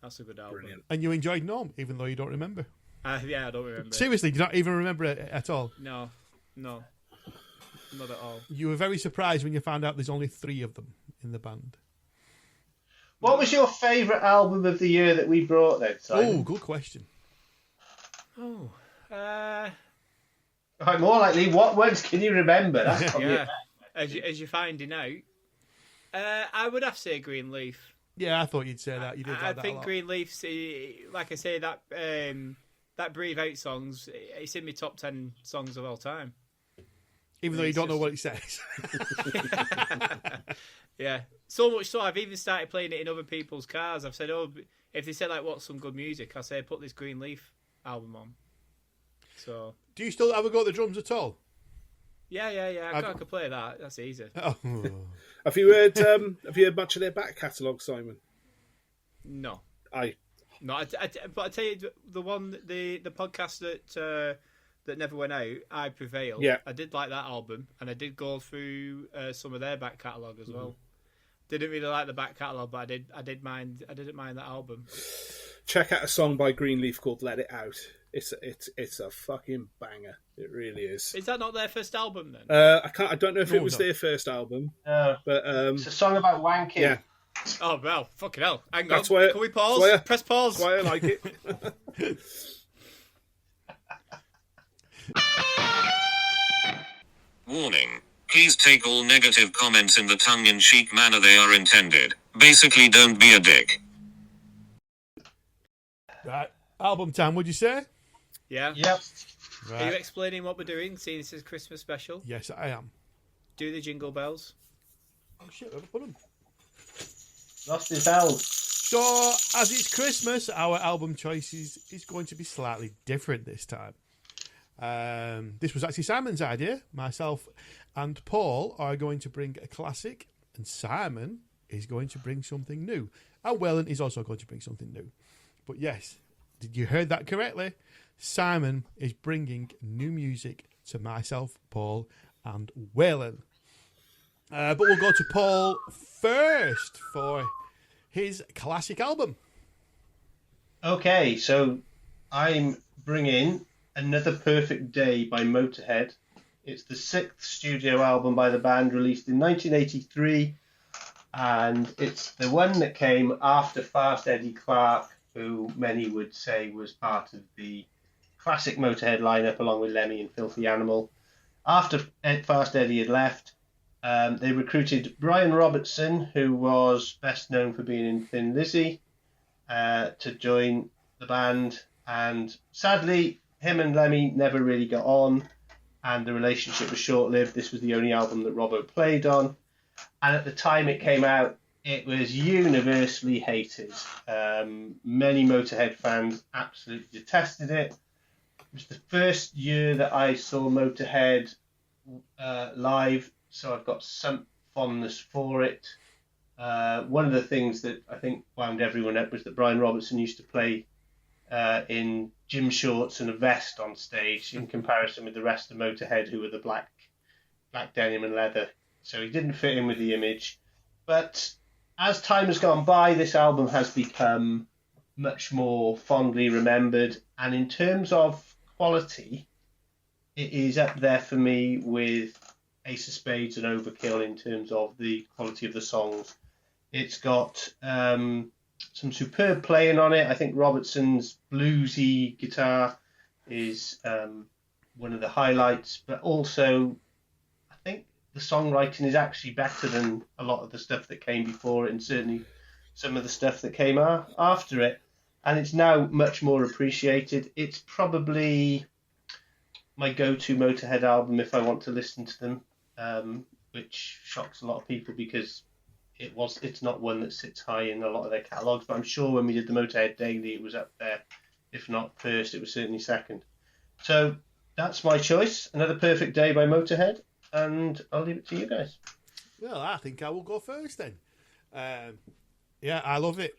Speaker 3: That's a good album.
Speaker 4: Brilliant.
Speaker 2: And you enjoyed Gnome, even though you don't remember.
Speaker 3: Yeah, I don't remember.
Speaker 2: Seriously, do you not even remember it at all?
Speaker 3: No, not at all.
Speaker 2: You were very surprised when you found out there's only 3 of them in the band.
Speaker 5: What was your favourite album of the year that we brought then, Simon?
Speaker 2: Oh, good question.
Speaker 3: Oh,
Speaker 5: Right, more likely, what ones can you remember? That's probably
Speaker 3: yeah. As you're finding out, I would have to say Green Leaf.
Speaker 2: Yeah, I thought you'd say that. You did.
Speaker 3: I
Speaker 2: Like that
Speaker 3: think
Speaker 2: a lot.
Speaker 3: Green Leaf's, like I say, that Breathe Out songs, it's in my top 10 songs of all time.
Speaker 2: Even though you don't know what it says.
Speaker 3: Yeah, so much so I've even started playing it in other people's cars. I've said, if they say like, what's some good music? I say, put this Green Leaf album on. So.
Speaker 2: Do you still ever go to the drums at all?
Speaker 3: Yeah. I could play that. That's easy.
Speaker 2: Oh.
Speaker 4: Have you heard much of their back catalogue, Simon?
Speaker 3: No.
Speaker 4: No,
Speaker 3: but I tell you, the podcast that never went out, I Prevail.
Speaker 4: Yeah.
Speaker 3: I did like that album, and I did go through some of their back catalogue as well. Didn't really like the back catalogue, but I didn't mind that album.
Speaker 4: check out a song by Greenleaf called "Let It Out." It's a fucking banger. It really is.
Speaker 3: Is that not their first album then?
Speaker 4: I don't know if it was their first album, but
Speaker 5: it's a song about wanking.
Speaker 4: Yeah.
Speaker 3: Oh well, fucking hell! Hang
Speaker 4: That's
Speaker 3: on.
Speaker 4: why
Speaker 3: Can we pause? Press pause.
Speaker 4: That's why I like it.
Speaker 7: Warning. Please take all negative comments in the tongue-in-cheek manner they are intended. Basically, don't be a dick.
Speaker 2: Right. Album time, would you say?
Speaker 3: Yeah.
Speaker 5: Yep.
Speaker 2: Right.
Speaker 3: Are you explaining what we're doing? Seeing this is Christmas special.
Speaker 2: Yes, I am.
Speaker 3: Do the jingle bells.
Speaker 2: Oh shit, I've put them.
Speaker 5: Lost his bells.
Speaker 2: So, as it's Christmas, our album choices is going to be slightly different this time. This was actually Simon's idea. Myself and Paul are going to bring a classic, and Simon is going to bring something new. And Waylon is also going to bring something new. But yes, did you heard that correctly? Simon is bringing new music to myself, Paul, and Waylon. But we'll go to Paul first for his classic album.
Speaker 5: Okay, so I'm bringing Another Perfect Day by Motörhead. It's the 6th studio album by the band, released in 1983, and it's the one that came after Fast Eddie Clarke, who many would say was part of the classic Motörhead lineup along with Lemmy and Filthy Animal. After Fast Eddie had left, they recruited Brian Robertson, who was best known for being in Thin Lizzy, to join the band, and sadly him and Lemmy never really got on, and the relationship was short-lived. This was the only album that Robbo played on, and at the time it came out, it was universally hated. Many Motörhead fans absolutely detested it. It was the first year that I saw Motörhead live, so I've got some fondness for it. One of the things that I think wound everyone up was that Brian Robertson used to play in gym shorts and a vest on stage, in comparison with the rest of Motörhead, who were the black denim and leather. So he didn't fit in with the image. But as time has gone by, this album has become much more fondly remembered. And in terms of quality, it is up there for me with Ace of Spades and Overkill in terms of the quality of the songs. It's got some superb playing on it. I think Robertson's bluesy guitar is one of the highlights, but also I think the songwriting is actually better than a lot of the stuff that came before it, and certainly some of the stuff that came after it. And it's now much more appreciated. It's probably my go-to Motörhead album if I want to listen to them, which shocks a lot of people because it's not one that sits high in a lot of their catalogues. But I'm sure when we did the Motörhead Daily, it was up there. If not first, it was certainly second. So that's my choice. Another Perfect Day by Motörhead, and I'll leave it to you guys.
Speaker 2: Well, I think I will go first then. Yeah, I love it.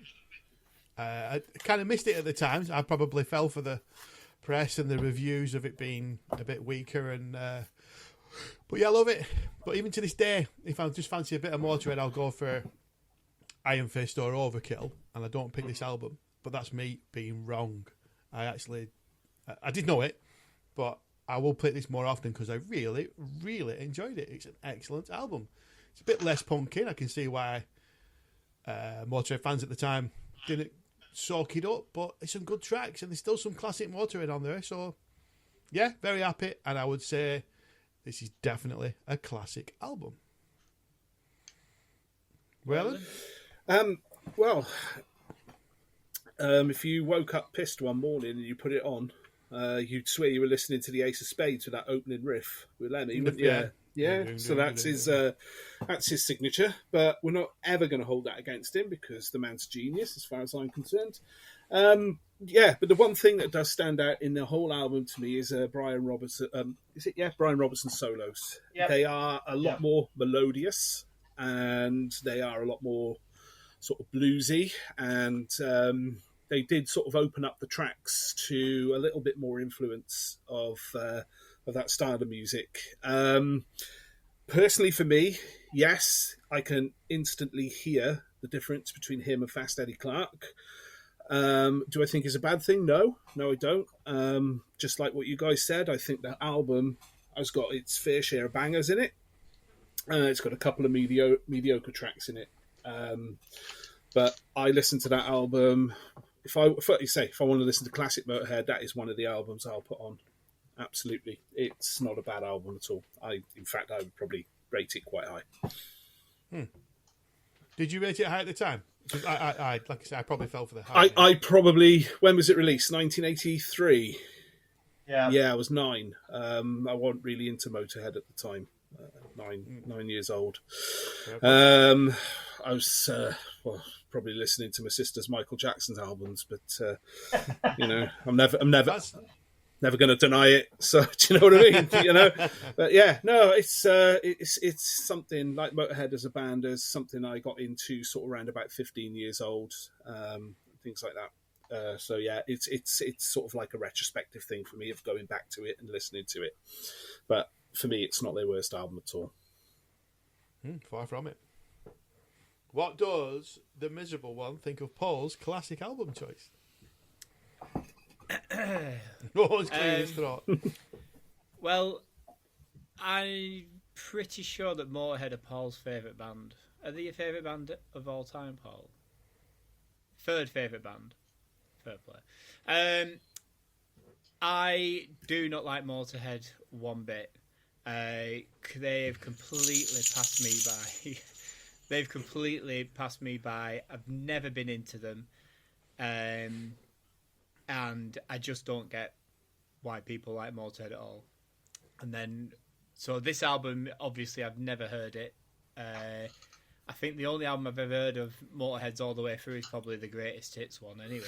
Speaker 2: I kind of missed it at the time. I probably fell for the press and the reviews of it being a bit weaker, and but yeah, I love it. But even to this day, if I just fancy a bit of Motörhead, I'll go for Iron Fist or Overkill, and I don't pick this album. But that's me being wrong. I did know it, but I will play this more often because I really, really enjoyed it. It's an excellent album. It's a bit less punky. I can see why Motörhead fans at the time didn't soak it up, but it's some good tracks, and there's still some classic Motörhead on there. So, yeah, very happy, and I would say this is definitely a classic album. Waylon?
Speaker 4: If you woke up pissed one morning and you put it on, you'd swear you were listening to the Ace of Spades with that opening riff with Lemmy, wouldn't you? Yeah. So that's his signature. But we're not ever going to hold that against him because the man's genius, as far as I'm concerned. But the one thing that does stand out in the whole album to me is Brian Robertson. Brian Robertson solos. Yep. They are a lot more melodious, and they are a lot more sort of bluesy, and they did sort of open up the tracks to a little bit more influence of that style of music. Personally, for me, yes, I can instantly hear the difference between him and Fast Eddie Clarke. Do I think it's a bad thing? No, I don't. Just like what you guys said, I think the album has got its fair share of bangers in it. It's got a couple of mediocre tracks in it. But I listen to that album. If I want to listen to classic Motörhead, that is one of the albums I'll put on. Absolutely, it's not a bad album at all. In fact, I would probably rate it quite high.
Speaker 2: Did you rate it high at the time? I like I said, I probably fell for the high.
Speaker 4: I probably, when was it released? 1983. Yeah, I was 9. I wasn't really into Motörhead at the time. 9 years old. I was probably listening to my sister's Michael Jackson's albums, but I'm never going to deny it. So do you know what I mean? But yeah, no, it's something like Motörhead as a band is something I got into sort of around about 15 years old, things like that. So yeah, it's sort of like a retrospective thing for me of going back to it and listening to it. But for me, it's not their worst album at all.
Speaker 2: Far from it. What does the miserable one think of Paul's classic album choice? No one's clearing his throat.
Speaker 3: Well, I'm pretty sure that Motörhead are Paul's favourite band. Are they your favourite band of all time, Paul? Third favourite band. Fair play. I do not like Motörhead one bit. They've completely passed me by. They've completely passed me by. I've never been into them. And I just don't get why people like Motörhead at all. And then, so this album, obviously, I've never heard it. I think the only album I've ever heard of Motörhead's all the way through is probably the Greatest Hits one, anyway.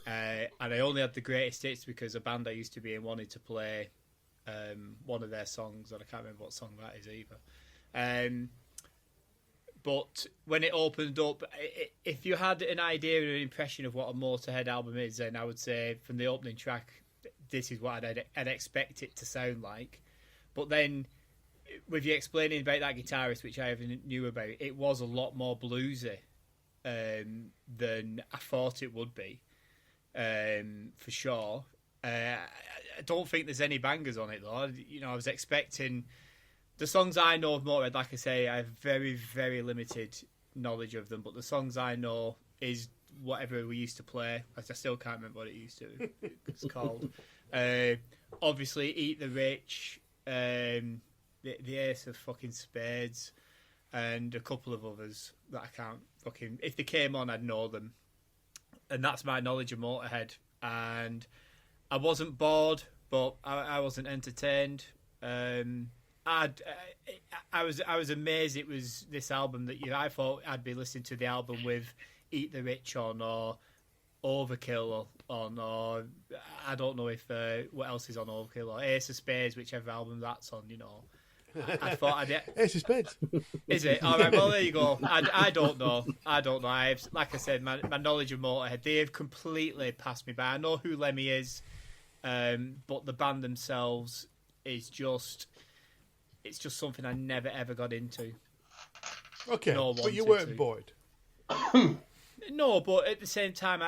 Speaker 3: And I only had the Greatest Hits because a band I used to be in wanted to play one of their songs, and I can't remember what song that is either. But when it opened up, if you had an idea or an impression of what a Motörhead album is, then I would say from the opening track, this is what I'd expect it to sound like. But then, with you explaining about that guitarist, which I even knew about, it was a lot more bluesy than I thought it would be, for sure. I don't think there's any bangers on it, though. I was expecting... The songs I know of Motörhead, like I say, I have very, very limited knowledge of them, but the songs I know is whatever we used to play. I still can't remember what it's called. Obviously, Eat the Rich, the Ace of fucking Spades, and a couple of others that I can't fucking... If they came on, I'd know them. And that's my knowledge of Motörhead. And I wasn't bored, but I wasn't entertained. I was amazed it was this album that I thought I'd be listening to the album with Eat the Rich on, or Overkill on, or I don't know if what else is on Overkill, or Ace of Spades, whichever album that's on. I thought
Speaker 2: Ace of Spades.
Speaker 3: Is it? All right, well, there you go. I don't know. Like I said, my knowledge of Motörhead, they have completely passed me by. I know who Lemmy is, but the band themselves is just... It's just something I never, ever got into.
Speaker 2: Okay, but you weren't bored.
Speaker 3: No, but at the same time,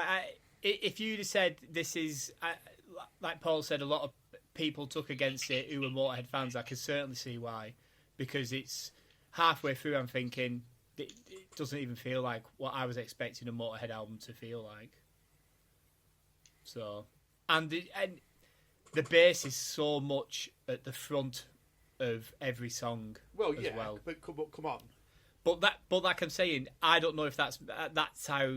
Speaker 3: if you'd have said this is... like Paul said, a lot of people took against it who were Motörhead fans. I could certainly see why. Because it's halfway through, I'm thinking, it doesn't even feel like what I was expecting a Motörhead album to feel like. So... And the bass is so much at the front of every song.
Speaker 2: Well,
Speaker 3: as
Speaker 2: yeah,
Speaker 3: well.
Speaker 2: but come on.
Speaker 3: But like I'm saying, I don't know if that's how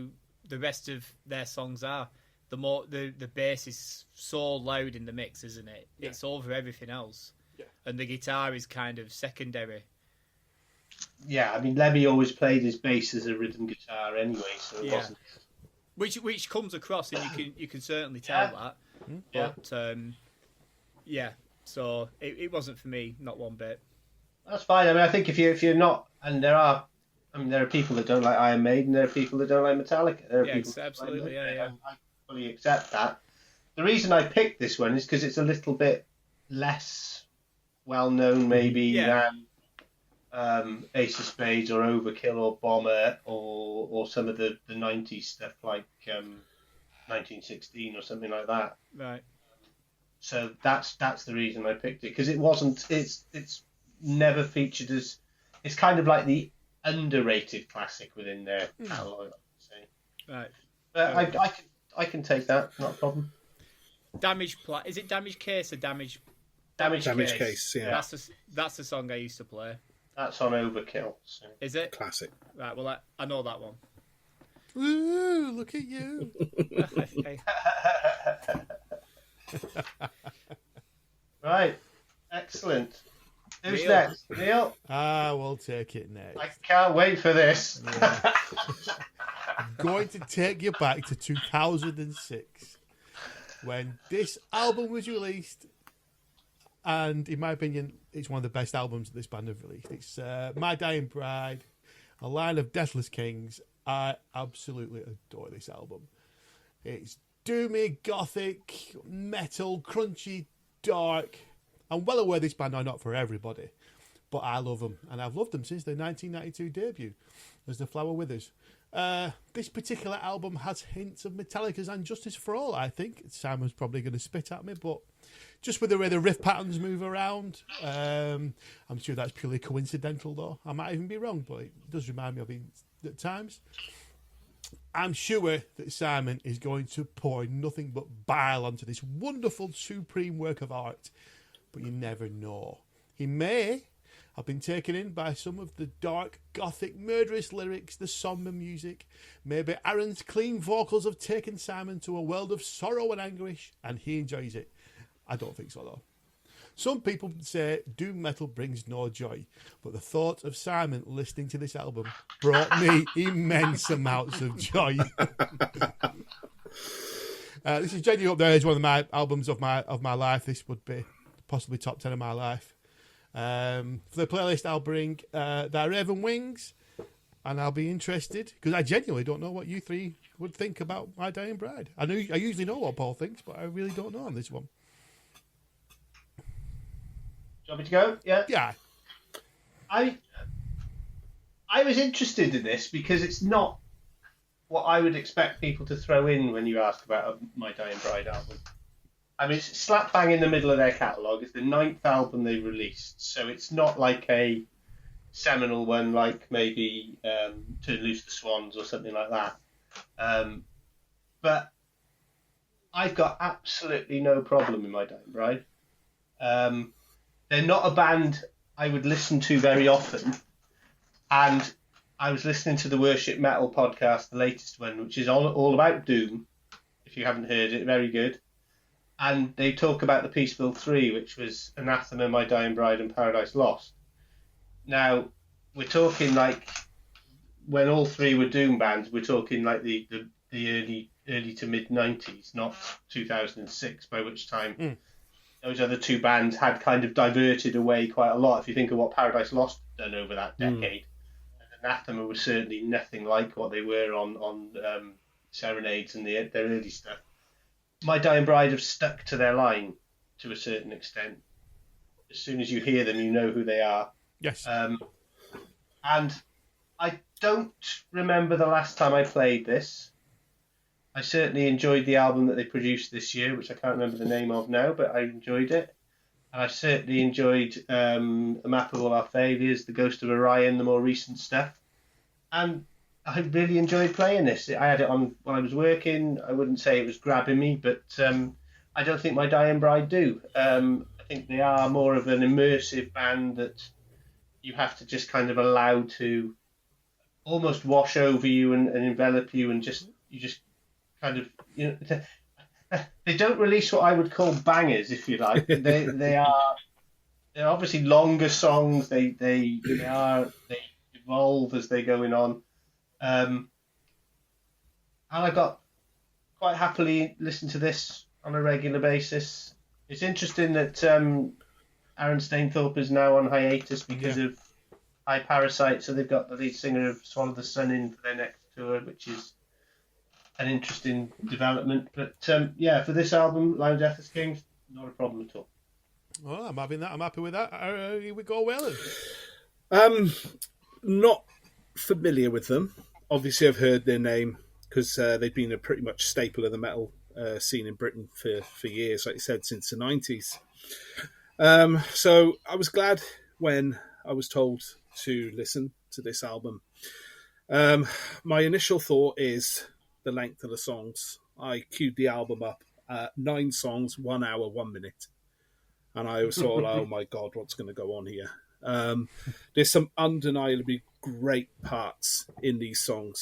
Speaker 3: the rest of their songs are. The bass is so loud in the mix, isn't it? Yeah. It's over everything else. Yeah. And the guitar is kind of secondary.
Speaker 5: Yeah, I mean, Lemmy always played his bass as a rhythm guitar anyway, so it wasn't.
Speaker 3: Which comes across, and you can certainly tell that.
Speaker 5: Yeah.
Speaker 3: But yeah. So it wasn't for me, not one bit.
Speaker 5: That's fine. I mean, I think if you're not, and there are people that don't like Iron Maiden, there are people that don't like Metallica. There are people
Speaker 3: absolutely,
Speaker 5: I fully accept that. The reason I picked this one is because it's a little bit less well known, maybe, than Ace of Spades or Overkill or Bomber or some of the 90s stuff like 1916 or something like that.
Speaker 3: Right.
Speaker 5: So that's the reason I picked it, because it's never featured as, it's kind of like the underrated classic within their catalogue, I would say.
Speaker 3: Right.
Speaker 5: But I can take that, not a problem.
Speaker 3: Is it Damage Case or Damage
Speaker 4: Case? Yeah.
Speaker 3: That's the song I used to play.
Speaker 5: That's on Overkill. So.
Speaker 3: Is it?
Speaker 4: Classic.
Speaker 3: Right. Well, I know that one.
Speaker 2: Ooh, look at you.
Speaker 5: Right. Excellent. Who's next? Neil?
Speaker 2: We'll take it next.
Speaker 5: I can't wait for this.
Speaker 2: Yeah. I'm going to take you back to 2006 when this album was released, and in my opinion, it's one of the best albums that this band have released. It's My Dying Bride, a line of Deathless Kings. I absolutely adore this album. It's doomy, gothic, metal, crunchy, dark. I'm well aware this band are not for everybody, but I love them, and I've loved them since their 1992 debut as The Flower Withers. This particular album has hints of Metallica's And Justice for All, I think. Simon's probably going to spit at me, but just with the way the riff patterns move around, I'm sure that's purely coincidental, though. I might even be wrong, but it does remind me of it at times. I'm sure that Simon is going to pour nothing but bile onto this wonderful, supreme work of art, but you never know. He may have been taken in by some of the dark, gothic, murderous lyrics, the somber music. Maybe Aaron's clean vocals have taken Simon to a world of sorrow and anguish, and he enjoys it. I don't think so, though. Some people say doom metal brings no joy, but the thought of Simon listening to this album brought me immense amounts of joy. This is genuinely up there as one of my albums of my life. This would be possibly top 10 of my life. For the playlist, I'll bring Thy Raven Wings, and I'll be interested because I genuinely don't know what you three would think about My Dying Bride. I usually know what Paul thinks, but I really don't know on this one.
Speaker 5: Do you want me to go? Yeah.
Speaker 2: Yeah.
Speaker 5: I was interested in this because it's not what I would expect people to throw in when you ask about a My Dying Bride album. I mean, it's slap bang in the middle of their catalogue. It's the 9th album they released, so it's not like a seminal one like maybe Turn Loose the Swans or something like that. But I've got absolutely no problem with My Dying Bride. They're not a band I would listen to very often, and I was listening to the Worship Metal podcast, the latest one, which is all about Doom. If you haven't heard it, very good. And they talk about the Peaceville 3, which was Anathema, My Dying Bride, and Paradise Lost. Now, we're talking like, when all three were Doom bands, we're talking like the early to mid-90s, not 2006, by which time those other two bands had kind of diverted away quite a lot. If you think of what Paradise Lost done over that decade, Anathema was certainly nothing like what they were on Serenades and their early stuff. My Dying Bride have stuck to their line to a certain extent. As soon as you hear them, you know who they are.
Speaker 2: Yes.
Speaker 5: And I don't remember the last time I played this. I certainly enjoyed the album that they produced this year, which I can't remember the name of now, but I enjoyed it. And I certainly enjoyed A Map of All Our Failures, The Ghost of Orion, the more recent stuff. And I really enjoyed playing this. I had it on while I was working. I wouldn't say it was grabbing me, but I don't think My Dying Bride do. I think they are more of an immersive band that you have to just kind of allow to almost wash over you and envelop you, and you just kind of, you know, they don't release what I would call bangers, if you like. They're obviously longer songs. They evolve as they're going on. And I got quite happily listen to this on a regular basis. It's interesting that Aaron Stainthorpe is now on hiatus because of High Parasite, so they've got the lead singer of Swallow the Sun in for their next tour, which is an interesting development. But for this album, Lion Death as Kings, not a problem at all.
Speaker 2: Well, I'm having that. I'm happy with that. Here we go, Waylon.
Speaker 4: Not familiar with them. Obviously, I've heard their name because they've been a pretty much staple of the metal scene in Britain for years, like you said, since the 90s. So I was glad when I was told to listen to this album. My initial thought is the length of the songs. I queued the album up, 9 songs, 1 hour, 1 minute. And I was sort of like, oh my God, what's going to go on here? There's some undeniably great parts in these songs,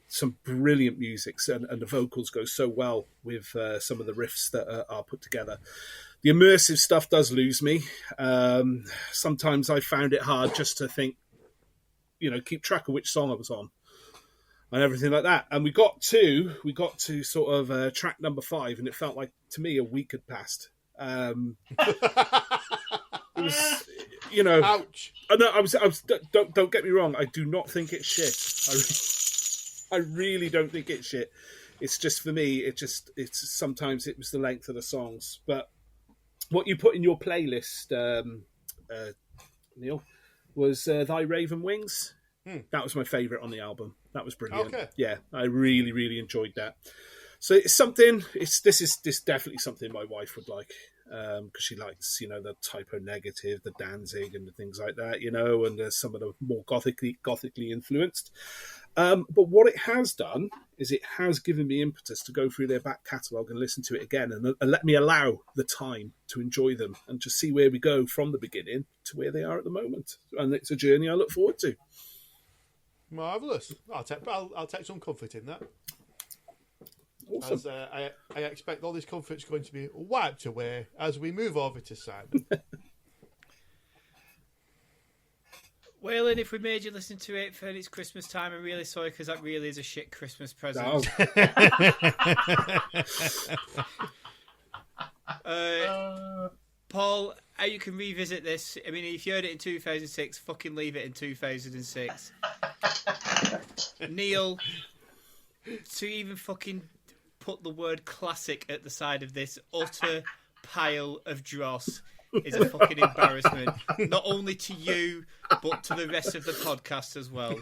Speaker 4: some brilliant music, and the vocals go so well with some of the riffs that are put together. The immersive stuff does lose me. Sometimes I found it hard just to think, keep track of which song I was on and everything like that. And we got to sort of track number 5, and it felt like to me a week had passed. It was,
Speaker 2: Ouch.
Speaker 4: I was. Don't get me wrong. I do not think it's shit. I really don't think it's shit. It's just for me. It's sometimes it was the length of the songs. But what you put in your playlist, Neil, was Thy Raven Wings. That was my favourite on the album. That was brilliant. Okay. Yeah, I really, really enjoyed that. So it's something. This is definitely something my wife would like. Because she likes, the Typo Negative, the Danzig, and the things like that, and some of the more gothically influenced. But what it has done is it has given me impetus to go through their back catalogue and listen to it again, and let me allow the time to enjoy them and just see where we go from the beginning to where they are at the moment. And it's a journey I look forward to.
Speaker 2: Marvellous. I'll take some comfort in that.
Speaker 4: Awesome.
Speaker 2: As I expect all this comfort's going to be wiped away as we move over to Simon.
Speaker 3: Waylon, if we made you listen to it for it's Christmas time, I'm really sorry because that really is a shit Christmas present.
Speaker 4: No.
Speaker 3: Paul, how you can revisit this? I mean, if you heard it in 2006, fucking leave it in 2006. Neil, to even fucking put the word classic at the side of this utter pile of dross is a fucking embarrassment. Not only to you, but to the rest of the podcast as well.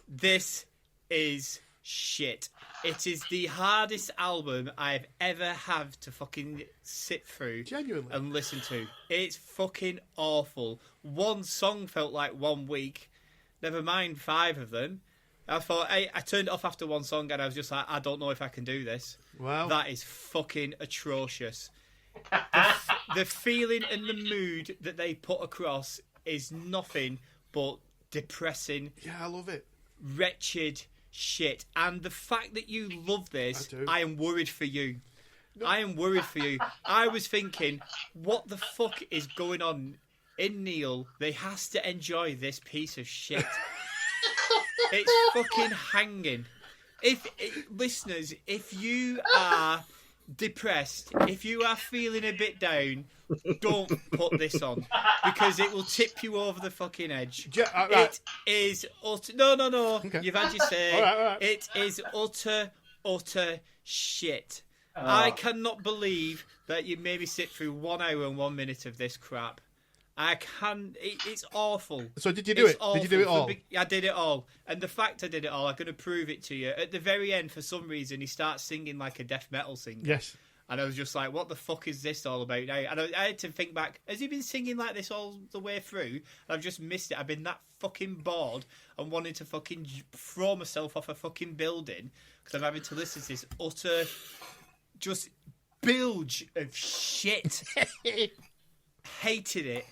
Speaker 3: This is shit. It is the hardest album I've ever had to fucking sit through
Speaker 2: Genuinely.
Speaker 3: and listen to. It's fucking awful. One song felt like 1 week. Never mind 5 of them. I thought I turned it off after one song and I was just like, I don't know if I can do this.
Speaker 2: Wow.
Speaker 3: That is fucking atrocious. The feeling and the mood that they put across is nothing but depressing,
Speaker 2: Yeah, I love it.
Speaker 3: wretched shit. And the fact that you love this,
Speaker 2: I do.
Speaker 3: I am worried for you. I am worried for you. I was thinking, what the fuck is going on in Neil? They has to enjoy this piece of shit. It's fucking hanging. Listeners, if you are depressed, if you are feeling a bit down, don't put this on because it will tip you over the fucking edge.
Speaker 2: Right.
Speaker 3: It is utter. No.
Speaker 2: Okay.
Speaker 3: You've had your say.
Speaker 2: All right.
Speaker 3: It is utter shit. I cannot believe that you made me sit through 1 hour and 1 minute of this crap. I can. It's awful.
Speaker 2: So did you do it?
Speaker 3: Awful.
Speaker 2: Did you do it all?
Speaker 3: I did it all. And the fact I did it all, I'm going to prove it to you. At the very end, for some reason, he starts singing like a death metal singer.
Speaker 2: Yes.
Speaker 3: And I was just like, what the fuck is this all about now? And I had to think back, has he been singing like this all the way through? And I've just missed it. I've been that fucking bored and wanting to fucking throw myself off a fucking building because I'm having to listen to this utter, just bilge of shit. Hated it.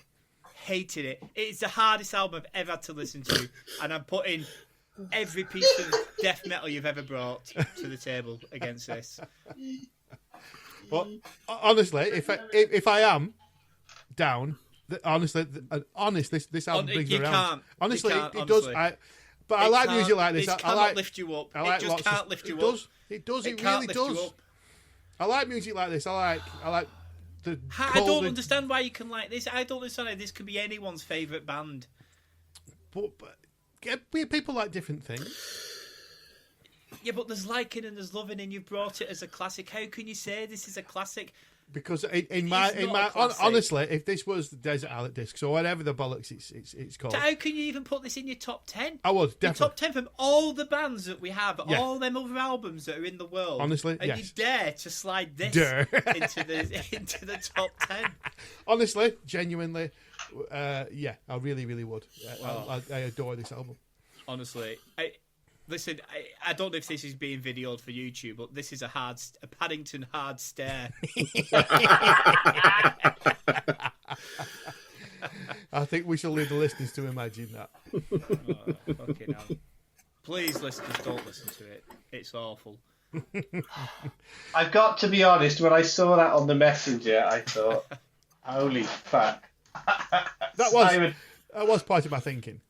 Speaker 3: It's the hardest album I've ever had to listen to, and I'm putting every piece of death metal you've ever brought to the table against this.
Speaker 2: But honestly, if I am down, honestly, this album brings me
Speaker 3: You
Speaker 2: around.
Speaker 3: can't.
Speaker 2: Honestly,
Speaker 3: You can't,
Speaker 2: it does.
Speaker 3: honestly.
Speaker 2: But I
Speaker 3: It
Speaker 2: like
Speaker 3: can't-
Speaker 2: music like this.
Speaker 3: It
Speaker 2: I
Speaker 3: cannot
Speaker 2: like
Speaker 3: lift you up.
Speaker 2: I like
Speaker 3: It just
Speaker 2: lots of-
Speaker 3: can't lift you
Speaker 2: it
Speaker 3: up.
Speaker 2: does. It does. It
Speaker 3: can't
Speaker 2: really
Speaker 3: lift you
Speaker 2: does.
Speaker 3: up.
Speaker 2: I like music like this. I like the.
Speaker 3: I don't
Speaker 2: cold-
Speaker 3: understand why you can like this. I don't understand how this could be anyone's favourite band.
Speaker 2: But people like different things.
Speaker 3: Yeah, but there's liking and there's loving, and you've brought it as a classic. How can you say this is a classic?
Speaker 2: Because in my
Speaker 3: not a classic.
Speaker 2: honestly, if this was the Desert Island Discs or whatever the bollocks it's called,
Speaker 3: How can you even put this in your top 10?
Speaker 2: I would
Speaker 3: Your
Speaker 2: definitely.
Speaker 3: top 10 from all the bands that we have,
Speaker 2: Yeah.
Speaker 3: all them other albums that are in the world.
Speaker 2: Honestly,
Speaker 3: and
Speaker 2: yes.
Speaker 3: you dare to slide this
Speaker 2: Dare.
Speaker 3: into the top 10.
Speaker 2: Honestly, genuinely, yeah, I really would. I adore this album.
Speaker 3: Honestly, listen, I don't know if this is being videoed for YouTube, but this is a Paddington hard stare.
Speaker 2: I think we shall leave the listeners to imagine that.
Speaker 3: Oh, fucking hell. Please, listeners, don't listen to it. It's awful.
Speaker 5: I've got to be honest, when I saw that on the messenger, I thought, holy fuck.
Speaker 2: That was part of my thinking.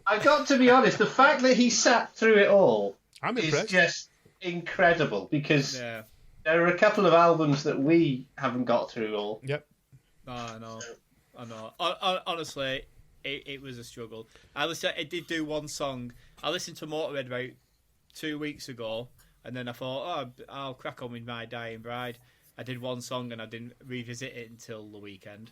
Speaker 5: I've got to be honest, the fact that he sat through it all
Speaker 2: I'm
Speaker 5: is
Speaker 2: impressed.
Speaker 5: just incredible because
Speaker 3: Yeah.
Speaker 5: there are a couple of albums that we haven't got through all.
Speaker 2: Yep.
Speaker 3: I know. Honestly, it was a struggle. I did do one song. I listened to Motörhead about 2 weeks ago, and then I thought, I'll crack on with My Dying Bride. I did one song, and I didn't revisit it until the weekend.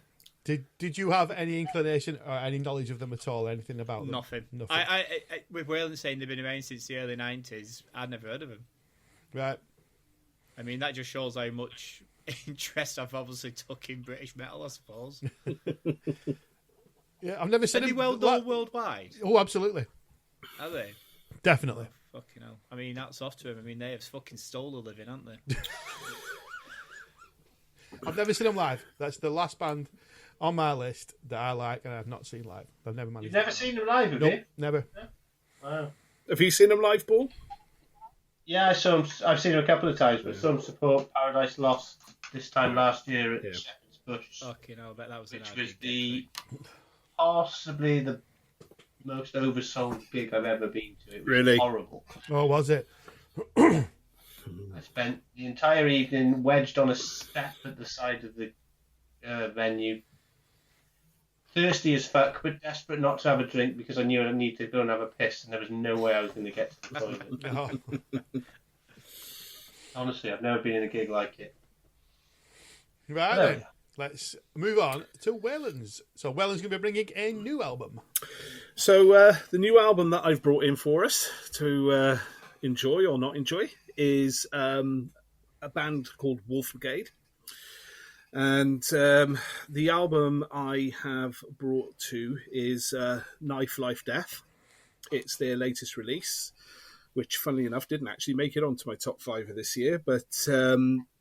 Speaker 2: Did you have any inclination or any knowledge of them at all? Anything about them?
Speaker 3: Nothing.
Speaker 2: Nothing.
Speaker 3: I with Waylon saying they've been around since the early 90s, I'd never heard of them.
Speaker 2: Right.
Speaker 3: I mean, that just shows how much interest I've obviously took in British metal, I suppose.
Speaker 2: Yeah, I've never seen
Speaker 3: Are they
Speaker 2: them.
Speaker 3: well known worldwide?
Speaker 2: Oh, absolutely.
Speaker 3: Are they?
Speaker 2: Definitely.
Speaker 3: Fucking hell. I mean, that's off to them. I mean, they have fucking stole a living, haven't they?
Speaker 2: I've never seen them live. That's the last band on my list that I like and I've not seen live. I've never managed.
Speaker 5: You've never seen them live, have
Speaker 2: Nope,
Speaker 5: you?
Speaker 2: never.
Speaker 5: Wow.
Speaker 4: Have you seen them live, Paul?
Speaker 5: Yeah, I've seen them a couple of times, but some support Paradise Lost this time last year at Shepherd's Bush,
Speaker 3: Fucking hell, I bet that was an
Speaker 5: which was possibly the most oversold gig I've ever been to. It was
Speaker 4: Really?
Speaker 5: horrible.
Speaker 2: Oh, was it?
Speaker 5: I spent the entire evening wedged on a step at the side of the venue, thirsty as fuck, but desperate not to have a drink because I knew I needed to go and have a piss, and there was no way I was going to get to the toilet.
Speaker 2: Oh.
Speaker 5: Honestly, I've never been in a gig like it.
Speaker 2: Right
Speaker 5: No.
Speaker 2: then, let's move on to Waylon's. So Waylon's going to be bringing a new album.
Speaker 4: So the new album that I've brought in for us to enjoy or not enjoy is a band called Wolfbrigade. And the album I have brought to is Knife, Life, Death. It's their latest release, which, funnily enough, didn't actually make it onto my top 5 of this year. But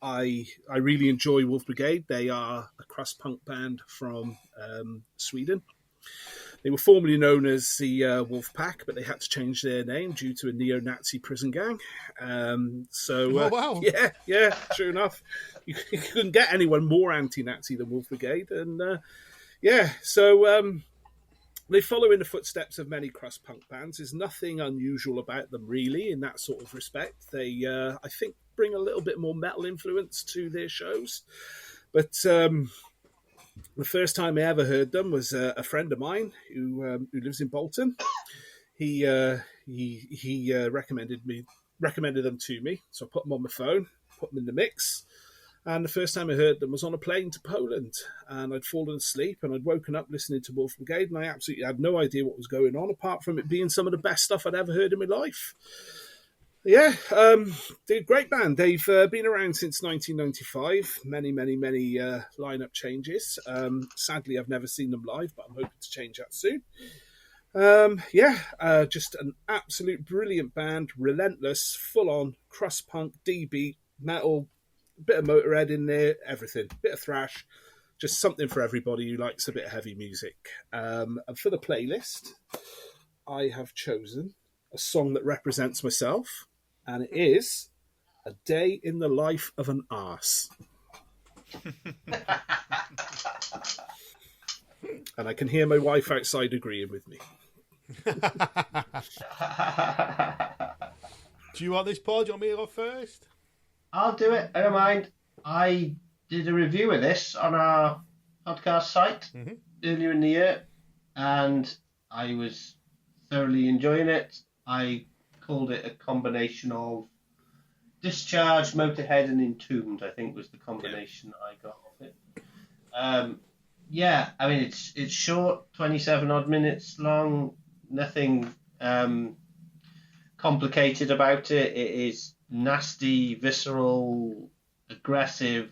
Speaker 4: I really enjoy Wolfbrigade. They are a crust punk band from Sweden. They were formerly known as the Wolf Pack, but they had to change their name due to a neo-Nazi prison gang.
Speaker 2: Oh, wow.
Speaker 4: Yeah, true enough. You couldn't get anyone more anti-Nazi than Wolfbrigade. And they follow in the footsteps of many crust punk bands. There's nothing unusual about them, really, in that sort of respect. They, I think, bring a little bit more metal influence to their shows. But the first time I ever heard them was a friend of mine who lives in Bolton. He recommended them to me, so I put them on my phone, put them in the mix. And the first time I heard them was on a plane to Poland, and I'd fallen asleep and I'd woken up listening to Wolfbrigade, and I absolutely had no idea what was going on, apart from it being some of the best stuff I'd ever heard in my life. Yeah, they're a great band. They've been around since 1995. Many lineup changes. Sadly, I've never seen them live, but I'm hoping to change that soon. Just an absolute brilliant band. Relentless, full-on crust punk, D-beat, metal, a bit of Motörhead in there, everything. Bit of thrash. Just something for everybody who likes a bit of heavy music. And for the playlist, I have chosen a song that represents myself, and it is A Day in the Life of an Arse. And I can hear my wife outside agreeing with me.
Speaker 2: Do you want this, Paul? Do you want me to go first?
Speaker 5: I'll do it. I don't mind. I did a review of this on our podcast site earlier in the year, and I was thoroughly enjoying it. I called it a combination of Discharge, Motörhead, and Entombed, I think was the combination I got of it. I mean, it's short, 27 odd minutes long, nothing complicated about it. It is nasty, visceral, aggressive,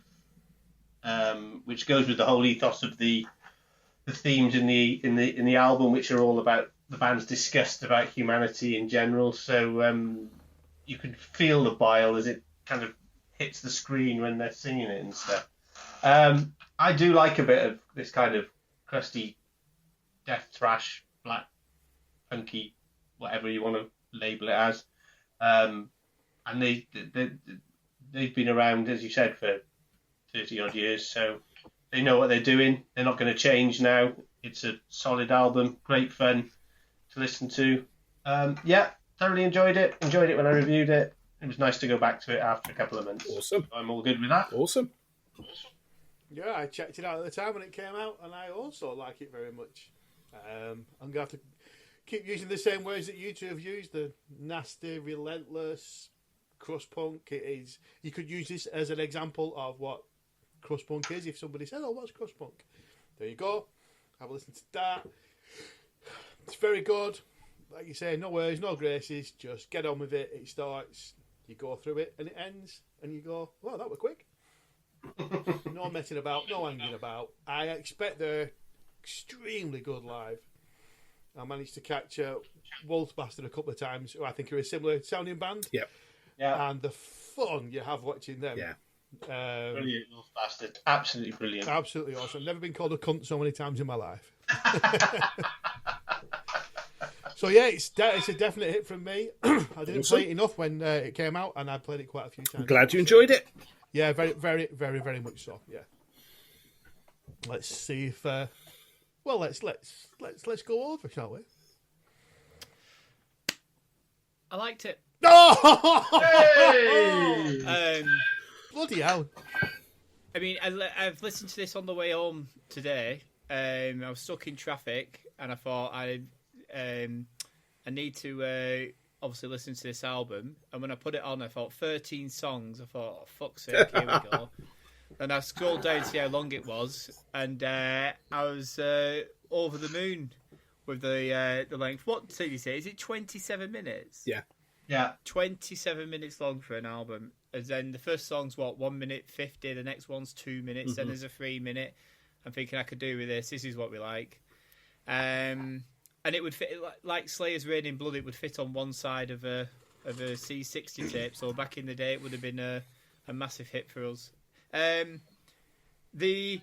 Speaker 5: which goes with the whole ethos of the themes in the album, which are all about the band's disgust about humanity in general. So you can feel the bile as it kind of hits the screen when they're singing it and stuff. I do like a bit of this kind of crusty death thrash, black, punky, whatever you want to label it as. And they've been around, as you said, for 30 odd years, so they know what they're doing. They're not going to change now. It's a solid album, great fun to listen to. Thoroughly enjoyed it. Enjoyed it when I reviewed it. It was nice to go back to it after a couple of months.
Speaker 4: Awesome.
Speaker 5: I'm all good with that.
Speaker 4: Awesome.
Speaker 2: Yeah, I checked it out at the time when it came out, and I also like it very much. I'm going to have to keep using the same words that you two have used, the nasty, relentless, crust punk. It is. You could use this as an example of what crust punk is. If somebody said, "Oh, what's crust punk?" There you go. Have a listen to that. It's very good. Like you say, no worries, no graces. Just get on with it. It starts, you go through it, and it ends, and you go, "Well, that was quick." No messing about, no hanging about. I expect they're extremely good live. I managed to catch Wolf Bastard a couple of times, who I think are a similar sounding band.
Speaker 4: Yep.
Speaker 5: Yeah.
Speaker 2: And the fun you have watching them.
Speaker 4: Yeah.
Speaker 5: Brilliant, Wolf Bastard. Absolutely brilliant.
Speaker 2: Absolutely awesome. Never been called a cunt so many times in my life. So yeah, it's a definite hit from me. I didn't play it enough when it came out, and I played it quite a few times.
Speaker 4: I'm glad you enjoyed it.
Speaker 2: Yeah, very, very, very, very much so. Yeah. Let's see if. Let's go over, shall we?
Speaker 3: I liked it.
Speaker 2: Oh! Bloody hell.
Speaker 3: I mean, I've listened to this on the way home today. I was stuck in traffic, and I thought I need to obviously listen to this album. And when I put it on, I thought 13 songs. I thought, oh, fuck's sake, here we go. And I scrolled down to see how long it was, and I was over the moon with the length. What did you say? Is it 27 minutes?
Speaker 5: Yeah.
Speaker 3: 27 minutes long for an album. And then the first song's 1 minute 50, the next one's 2 minutes, then there's a 3 minute. I'm thinking I could do with this. This is what we like. And it would fit, like Slayer's Rain in Blood, it would fit on one side of a C60 tape. So back in the day, it would have been a massive hit for us. The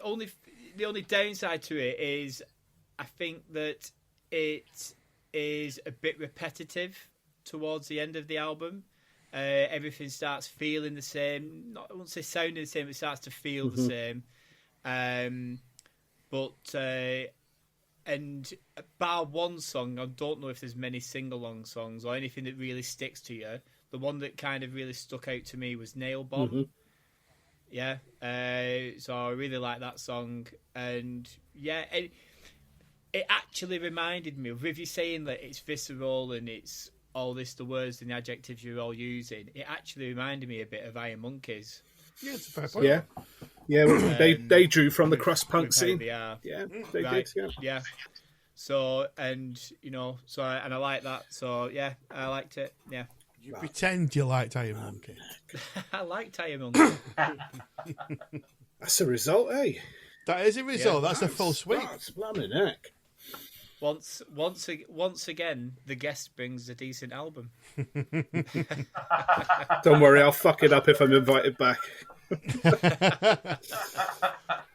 Speaker 3: only downside to it is I think that it is a bit repetitive towards the end of the album. Everything starts feeling the same. I won't say sounding the same, but it starts to feel the same. And bar one song, I don't know if there's many sing-along songs or anything that really sticks to you. The one that kind of really stuck out to me was Nail Bomb. Yeah, so I really like that song. And yeah, it actually reminded me of, with you saying that it's visceral and it's all this, the words and the adjectives you're all using, it actually reminded me a bit of Iron Monkeys.
Speaker 2: Yeah, it's a fair point.
Speaker 4: Yeah, well, they drew from the crust punk scene.
Speaker 3: They are.
Speaker 4: Yeah, they
Speaker 3: Right.
Speaker 4: did.
Speaker 3: Yeah. So, and I like that. So yeah, I liked it. Yeah.
Speaker 2: You pretend you liked Iron Monkey.
Speaker 3: I liked Iron Monkey.
Speaker 4: That's a result, eh?
Speaker 2: That is a result.
Speaker 3: Yeah,
Speaker 2: that's a full sweep.
Speaker 4: That's blimey heck.
Speaker 3: Once again, the guest brings a decent album.
Speaker 4: Don't worry, I'll fuck it up if I'm invited back.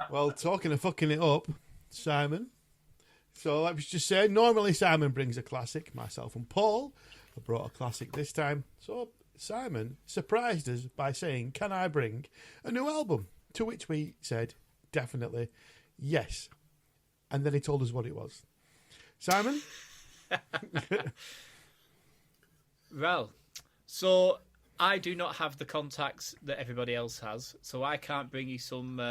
Speaker 2: Well, talking of fucking it up, Simon. So, like we just said, normally Simon brings a classic. Myself and Paul have brought a classic this time. So, Simon surprised us by saying, "Can I bring a new album?" To which we said, definitely, yes. And then he told us what it was. Simon?
Speaker 3: Well, so I do not have the contacts that everybody else has, so I can't bring you some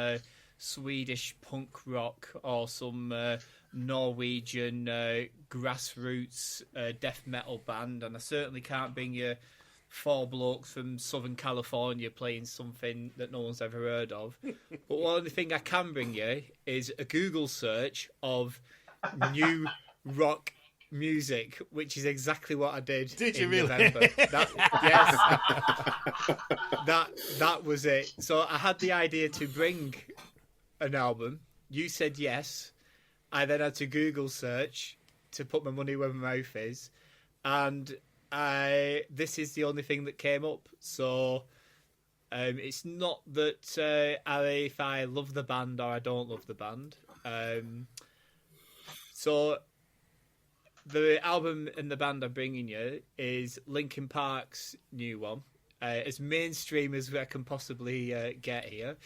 Speaker 3: Swedish punk rock or some Norwegian grassroots death metal band, and I certainly can't bring you 4 blokes from Southern California playing something that no one's ever heard of. But one thing I can bring you is a Google search of new rock music, which is exactly what I did.
Speaker 2: Did
Speaker 3: in
Speaker 2: you really?
Speaker 3: November. That was it. So I had the idea to bring an album. You said yes. I then had to Google search to put my money where my mouth is, and this is the only thing that came up. So it's not that if I love the band or I don't love the band. So the album and the band I'm bringing you is Linkin Park's new one, as mainstream as I can possibly get here.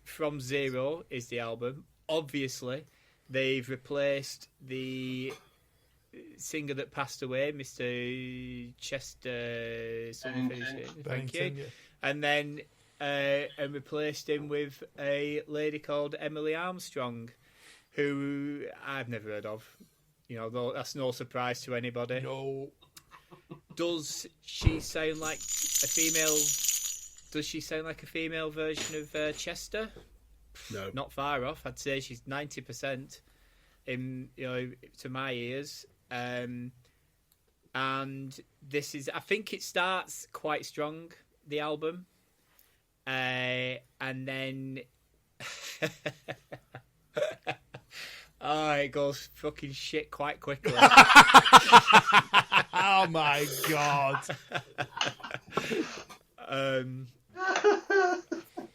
Speaker 3: From Zero is the album. Obviously, they've replaced the singer that passed away, Mr. Chester something. Thank you.
Speaker 2: Yeah.
Speaker 3: And then and replaced him with a lady called Emily Armstrong, who I've never heard of. Though that's no surprise to anybody.
Speaker 2: No.
Speaker 3: Does she sound like a female? Does she sound like a female version of Chester?
Speaker 4: No.
Speaker 3: Not far off. I'd say she's 90% in to my ears. And this is, I think it starts quite strong, the album, and then it goes fucking shit quite quickly.
Speaker 2: Oh my god.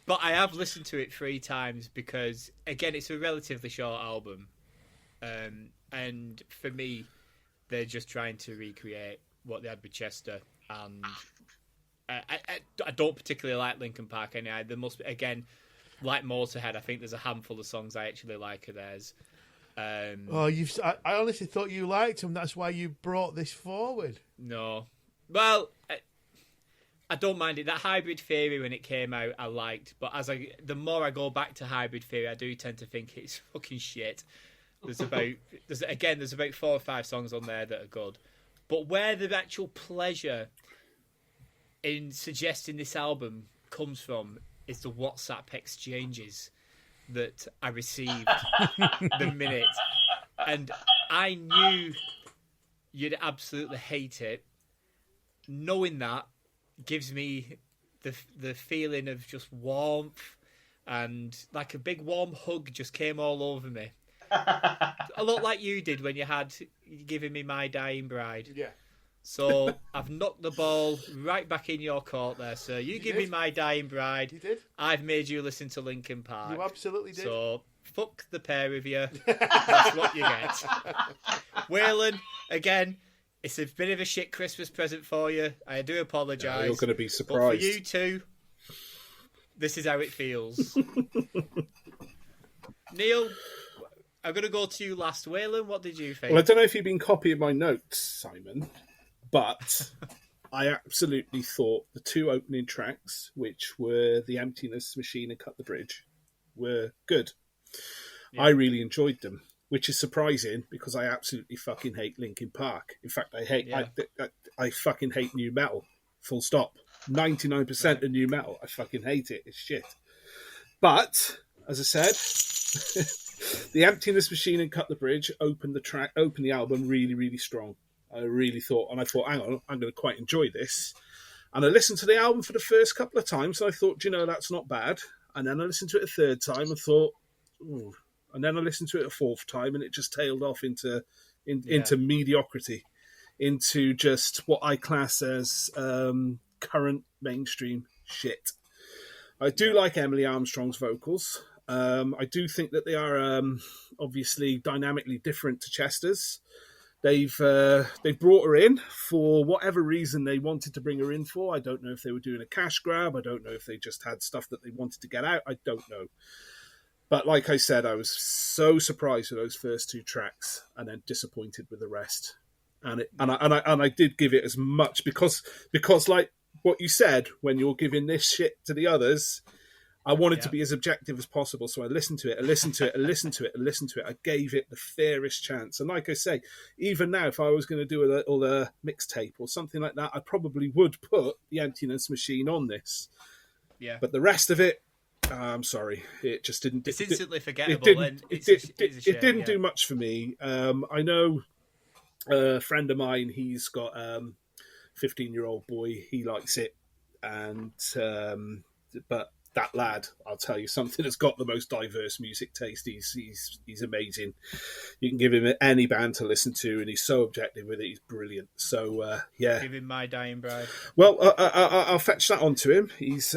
Speaker 3: But I have listened to it 3 times because, again, it's a relatively short album, and for me, they're just trying to recreate what they had with Chester, and I don't particularly like Linkin Park anyway. There must be, again, like Motörhead, I think there's a handful of songs I actually like of theirs.
Speaker 2: I honestly thought you liked him. That's why you brought this forward.
Speaker 3: No. Well, I don't mind it. That Hybrid Theory, when it came out, I liked. But the more I go back to Hybrid Theory, I do tend to think it's fucking shit. There's about 4 or 5 songs on there that are good. But where the actual pleasure in suggesting this album comes from is the WhatsApp exchanges that I received the minute. And I knew you'd absolutely hate it. Knowing that gives me the feeling of just warmth, and like a big warm hug just came all over me. A lot like you did when you had given me My Dying Bride.
Speaker 2: Yeah.
Speaker 3: So I've knocked the ball right back in your court there, sir. You give me My Dying Bride.
Speaker 2: You did.
Speaker 3: I've made you listen to Linkin Park.
Speaker 2: You absolutely did.
Speaker 3: So fuck the pair of you. That's what you get. Waylon, again, it's a bit of a shit Christmas present for you. I do apologise.
Speaker 4: Yeah, you're going to be
Speaker 3: But
Speaker 4: surprised.
Speaker 3: for you two, this is how it feels. Neil, I'm going to go to you last. Waylon, what did you think?
Speaker 4: Well, I don't know if you've been copying my notes, Simon, but I absolutely thought the 2 opening tracks, which were The Emptiness Machine and Cut the Bridge, were good. Yeah. I really enjoyed them, which is surprising because I absolutely fucking hate Linkin Park. In fact, I fucking hate new metal. Full stop. 99% of new metal. I fucking hate it. It's shit. But, as I said, The Emptiness Machine and Cut the Bridge opened the album really, really strong. I really thought, and I thought, hang on, I'm going to quite enjoy this. And I listened to the album for the first couple of times, and I thought, that's not bad. And then I listened to it a third time and thought, ooh. And then I listened to it a fourth time, and it just tailed off into mediocrity, into just what I class as current mainstream shit. I do like Emily Armstrong's vocals. I do think that they are obviously dynamically different to Chester's. They've brought her in for whatever reason they wanted to bring her in for. I don't know if they were doing a cash grab. I don't know if they just had stuff that they wanted to get out. I don't know. But like I said, I was so surprised with those first 2 tracks, and then disappointed with the rest. And I did give it as much because like what you said, when you're giving this shit to the others, I wanted to be as objective as possible. So I listened to it. I gave it the fairest chance. And like I say, even now, if I was going to do a little mixtape or something like that, I probably would put The Emptiness Machine on this.
Speaker 3: Yeah.
Speaker 4: But the rest of it, I'm sorry, it just didn't.
Speaker 3: It's instantly forgettable.
Speaker 4: It didn't do much for me. I know a friend of mine. He's got 15-year-old boy. He likes it, and but that lad, I'll tell you something, has got the most diverse music taste. He's amazing. You can give him any band to listen to, and he's so objective with it. He's brilliant. So yeah,
Speaker 3: give him My Dying Bride.
Speaker 4: Well, I'll fetch that on to him. He's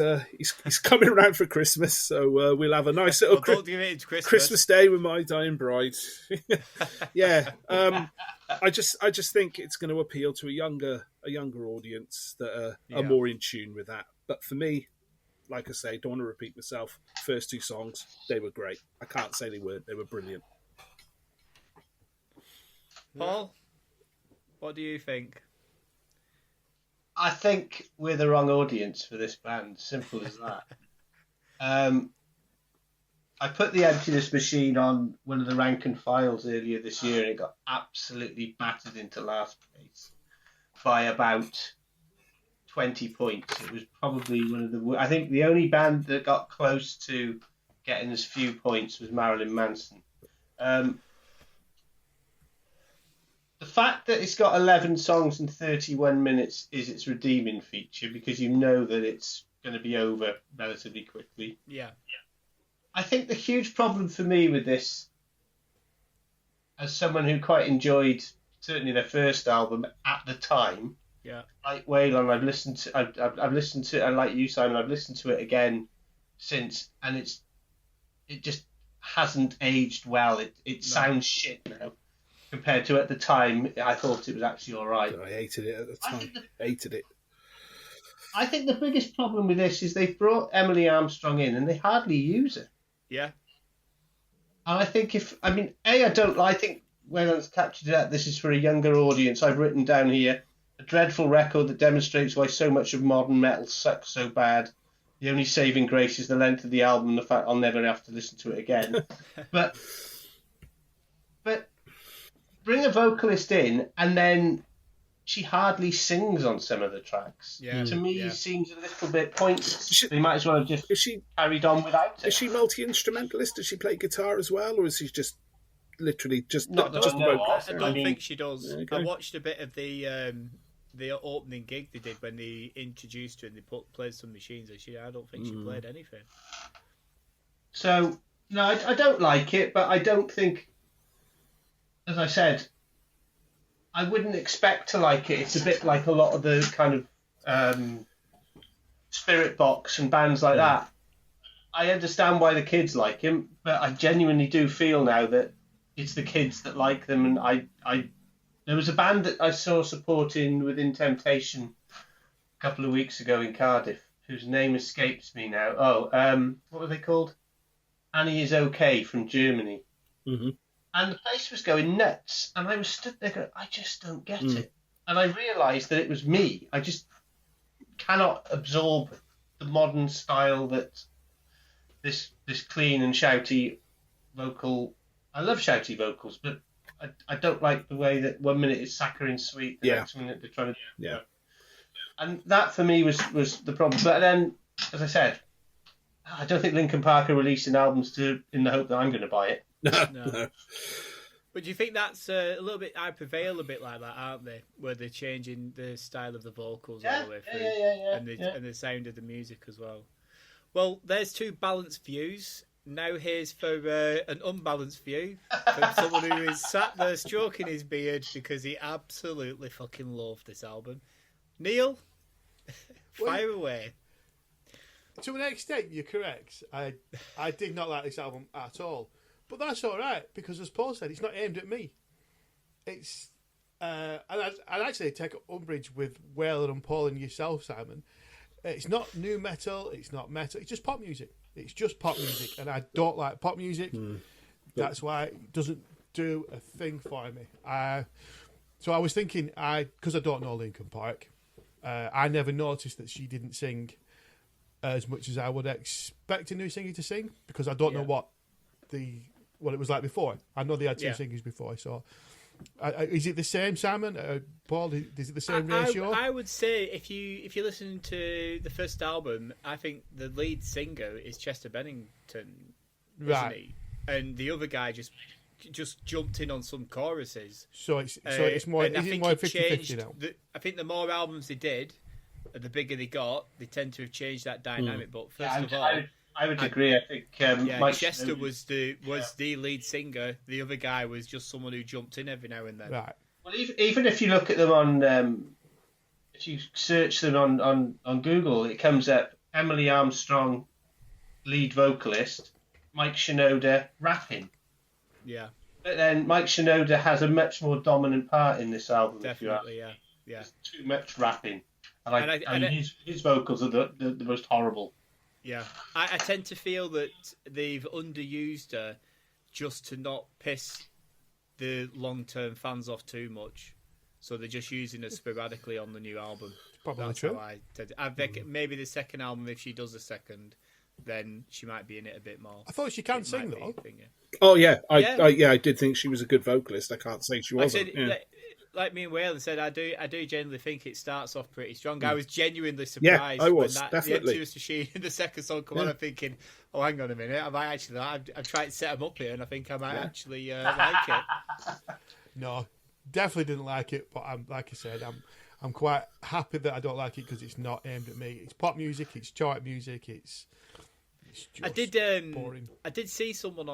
Speaker 4: coming around for Christmas, so we'll have a nice little Christmas Day with My Dying Bride. Yeah, I just think it's going to appeal to a younger audience that are more in tune with that. But for me, like I say, don't want to repeat myself. First 2 songs, they were great. I can't say they weren't. They were brilliant.
Speaker 3: Paul, what do you think?
Speaker 5: I think we're the wrong audience for this band. Simple as that. I put The Emptiness Machine on one of the rank and files earlier this year, and it got absolutely battered into last place by about 20 points. It was probably one of the... I think the only band that got close to getting as few points was Marilyn Manson. The fact that it's got 11 songs and 31 minutes is its redeeming feature, because you know that it's going to be over relatively quickly.
Speaker 3: Yeah.
Speaker 5: I think the huge problem for me with this, as someone who quite enjoyed certainly their first album at the time, like Waylon, I've listened to, and like you, Simon, I've listened to it again since, and it just hasn't aged well. It sounds shit now compared to at the time. I thought it was actually all right.
Speaker 4: I hated it at the time. Hated it.
Speaker 5: I think the biggest problem with this is they've brought Emily Armstrong in and they hardly use her.
Speaker 3: Yeah.
Speaker 5: And I think I think Waylon's captured that this is for a younger audience. I've written down here a dreadful record that demonstrates why so much of modern metal sucks so bad. The only saving grace is the length of the album and the fact I'll never have to listen to it again. but bring a vocalist in and then she hardly sings on some of the tracks.
Speaker 3: Yeah.
Speaker 5: To me,
Speaker 3: Yeah.
Speaker 5: it seems a little bit pointless. They might as well have just carried on without it.
Speaker 4: Is she multi-instrumentalist? Does she play guitar as well, or is she just literally just
Speaker 5: Not that
Speaker 4: just
Speaker 5: I know
Speaker 4: vocals?
Speaker 5: of.
Speaker 3: I don't think she does.
Speaker 4: There you go.
Speaker 3: I watched a bit of the opening gig they did when they introduced her and they played some machines. And I don't think she played anything.
Speaker 5: So, no, I don't like it, but I don't think, as I said, I wouldn't expect to like it. It's a bit like a lot of the kind of Spirit Box and bands like that. I understand why the kids like him, but I genuinely do feel now that it's the kids that like them. And I there was a band that I saw supporting Within Temptation a couple of weeks ago in Cardiff, whose name escapes me now. What were they called? Annie Is Okay from Germany.
Speaker 4: Mm-hmm.
Speaker 5: And the place was going nuts. And I was stood there going, I just don't get it. And I realised that it was me. I just cannot absorb the modern style that this clean and shouty vocal... I love shouty vocals, but I don't like the way that 1 minute is saccharine sweet, the next minute they're trying to...
Speaker 4: Yeah.
Speaker 5: And that for me was the problem. But then, as I said, I don't think Linkin Park are releasing albums in the hope that I'm going to buy it.
Speaker 3: No. But do you think that's a little bit? I Prevail a bit like that, aren't they? Where they're changing the style of the vocals all the way through, and the sound of the music as well. Well, there's two balanced views. Now here's for an unbalanced view from someone who is sat there stroking his beard because he absolutely fucking loved this album. Neil, fire away.
Speaker 2: To an extent, you're correct. I did not like this album at all. But that's all right, because as Paul said, it's not aimed at me. It's and I'd actually take umbrage with Waylon and Paul and yourself, Simon. It's not new metal, it's not metal, it's just pop music. It's just pop music, and I don't like pop music. That's why it doesn't do a thing for me. So I was thinking, because I don't know Linkin Park, I never noticed that she didn't sing as much as I would expect a new singer to sing, because I don't know what it was like before. I know they had two singers before, so is it the same, Simon? Paul, is it the same ratio?
Speaker 3: I would say if you listen to the first album, I think the lead singer is Chester Bennington, isn't he? And the other guy just jumped in on some choruses.
Speaker 2: So it's more. Is it more 50-50 now?
Speaker 3: I think the more albums they did, the bigger they got, they tend to have changed that dynamic. But first of all,
Speaker 5: I would agree. I think Mike
Speaker 3: Chester was the lead singer. The other guy was just someone who jumped in every now and then.
Speaker 2: Right.
Speaker 5: Well, even if you look at them on, if you search them on Google, it comes up Emily Armstrong, lead vocalist, Mike Shinoda rapping.
Speaker 3: Yeah.
Speaker 5: But then Mike Shinoda has a much more dominant part in this album.
Speaker 3: Definitely, yeah.
Speaker 5: There's too much rapping, and his vocals are the most horrible.
Speaker 3: Yeah, I tend to feel that they've underused her just to not piss the long-term fans off too much. So they're just using her sporadically on the new album.
Speaker 2: Probably
Speaker 3: That's
Speaker 2: true.
Speaker 3: how I think maybe the second album, if she does a second, then she might be in it a bit more.
Speaker 2: I thought she can sing though.
Speaker 4: Oh yeah, I did think she was a good vocalist. I can't say she wasn't.
Speaker 3: Like me and Waylon said, I do genuinely think it starts off pretty strong. I was genuinely surprised
Speaker 4: I was,
Speaker 3: when
Speaker 4: definitely.
Speaker 3: the Empty Machine in the second song come on. I'm thinking, oh, hang on a minute, I might actually. I've tried to set them up here, and I think I might actually like it.
Speaker 2: No, definitely didn't like it. But like I said, I'm quite happy that I don't like it because it's not aimed at me. It's pop music, it's chart music, it's just boring.
Speaker 3: I did see someone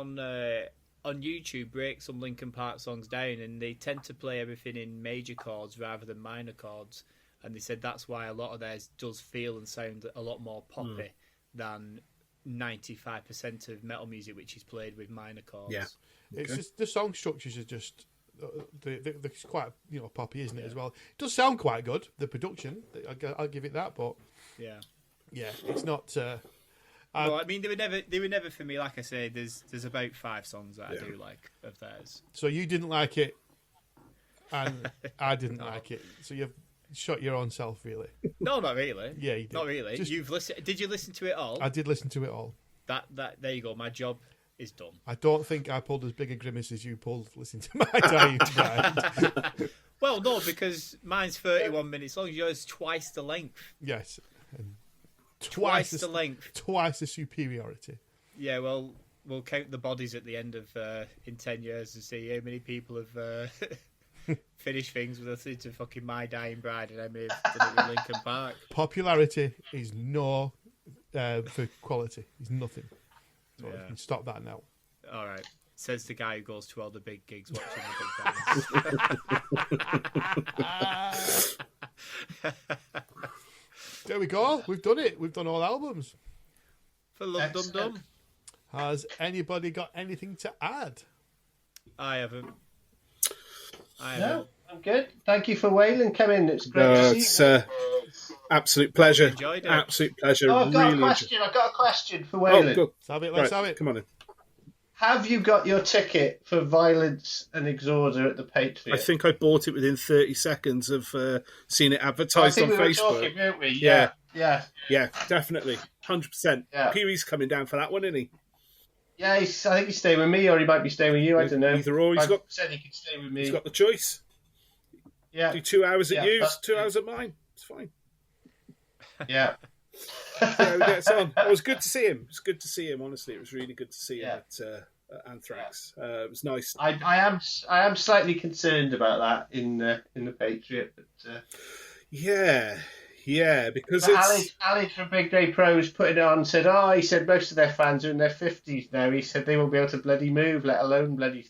Speaker 3: on YouTube break some Linkin Park songs down, and they tend to play everything in major chords rather than minor chords, and they said that's why a lot of theirs does feel and sound a lot more poppy than 95% of metal music, which is played with minor chords.
Speaker 2: Yeah, it's just the song structures are just they're quite poppy, isn't it? As well, it does sound quite good. The production, I'll give it that, but yeah, it's not.
Speaker 3: Well, I mean, they were never for me. Like I say, there's about 5 songs that I do like of theirs.
Speaker 2: So you didn't like it, and I didn't like it. So you've shot your own self, really.
Speaker 3: No, not really.
Speaker 2: Yeah, you did.
Speaker 3: Not really. You've listened. Did you listen to it all?
Speaker 2: I did listen to it all.
Speaker 3: That there you go. My job is done.
Speaker 2: I don't think I pulled as big a grimace as you pulled listening to My Dying Bride.
Speaker 3: Well, no, because mine's 31 minutes long. Yours twice the length.
Speaker 2: Yes. And
Speaker 3: Twice the length.
Speaker 2: Twice the superiority.
Speaker 3: Yeah, well, we'll count the bodies at the end of in 10 years to see how many people have finished things with listening to fucking My Dying Bride and how many have done it with Linkin Park.
Speaker 2: Popularity is no for quality. It's nothing. So you can stop that now.
Speaker 3: All right. Says the guy who goes to all the big gigs watching the big bands.
Speaker 2: There we go. We've done it. We've done all albums.
Speaker 3: For Love Dum Dum.
Speaker 2: Has anybody got anything to add?
Speaker 3: I haven't.
Speaker 5: No, I'm good. Thank you for Waylon coming. It's great to see you.
Speaker 4: Absolute pleasure.
Speaker 3: Enjoyed it.
Speaker 4: Absolute pleasure.
Speaker 5: Oh, I've got
Speaker 4: Really
Speaker 5: a question. I've got a question for Waylon.
Speaker 4: Oh, good.
Speaker 2: Let's have it. Let's
Speaker 4: Right,
Speaker 2: have it.
Speaker 4: come on in.
Speaker 5: Have you got your ticket for Violence and Exorder at the Patriot?
Speaker 4: I think I bought it within 30 seconds of seeing it
Speaker 5: I
Speaker 4: advertised
Speaker 5: think
Speaker 4: on
Speaker 5: we were
Speaker 4: Facebook.
Speaker 5: talking, weren't we?
Speaker 4: Yeah.
Speaker 5: Yeah.
Speaker 4: Yeah, definitely. 100%.
Speaker 5: Yeah.
Speaker 4: Pee-wee's coming down for that one, isn't he?
Speaker 5: Yeah, I think he's staying with me, or he might be staying with you. I don't know.
Speaker 4: Either or. He's
Speaker 5: said he could stay with me.
Speaker 4: He's got the choice.
Speaker 5: Yeah.
Speaker 4: Do 2 hours at
Speaker 5: Yeah,
Speaker 4: yours,
Speaker 5: that's
Speaker 4: 2 hours at mine. It's fine.
Speaker 5: Yeah.
Speaker 4: See how he gets on. It was good to see him. It was good to see him, honestly. It was really good to see him at Anthrax. It was nice.
Speaker 5: I am slightly concerned about that in the Patriot, but
Speaker 4: because
Speaker 5: but
Speaker 4: it's
Speaker 5: Alex from Big Day Pros put it on and said, he said most of their fans are in their 50s now. He said they won't be able to bloody move, let alone bloody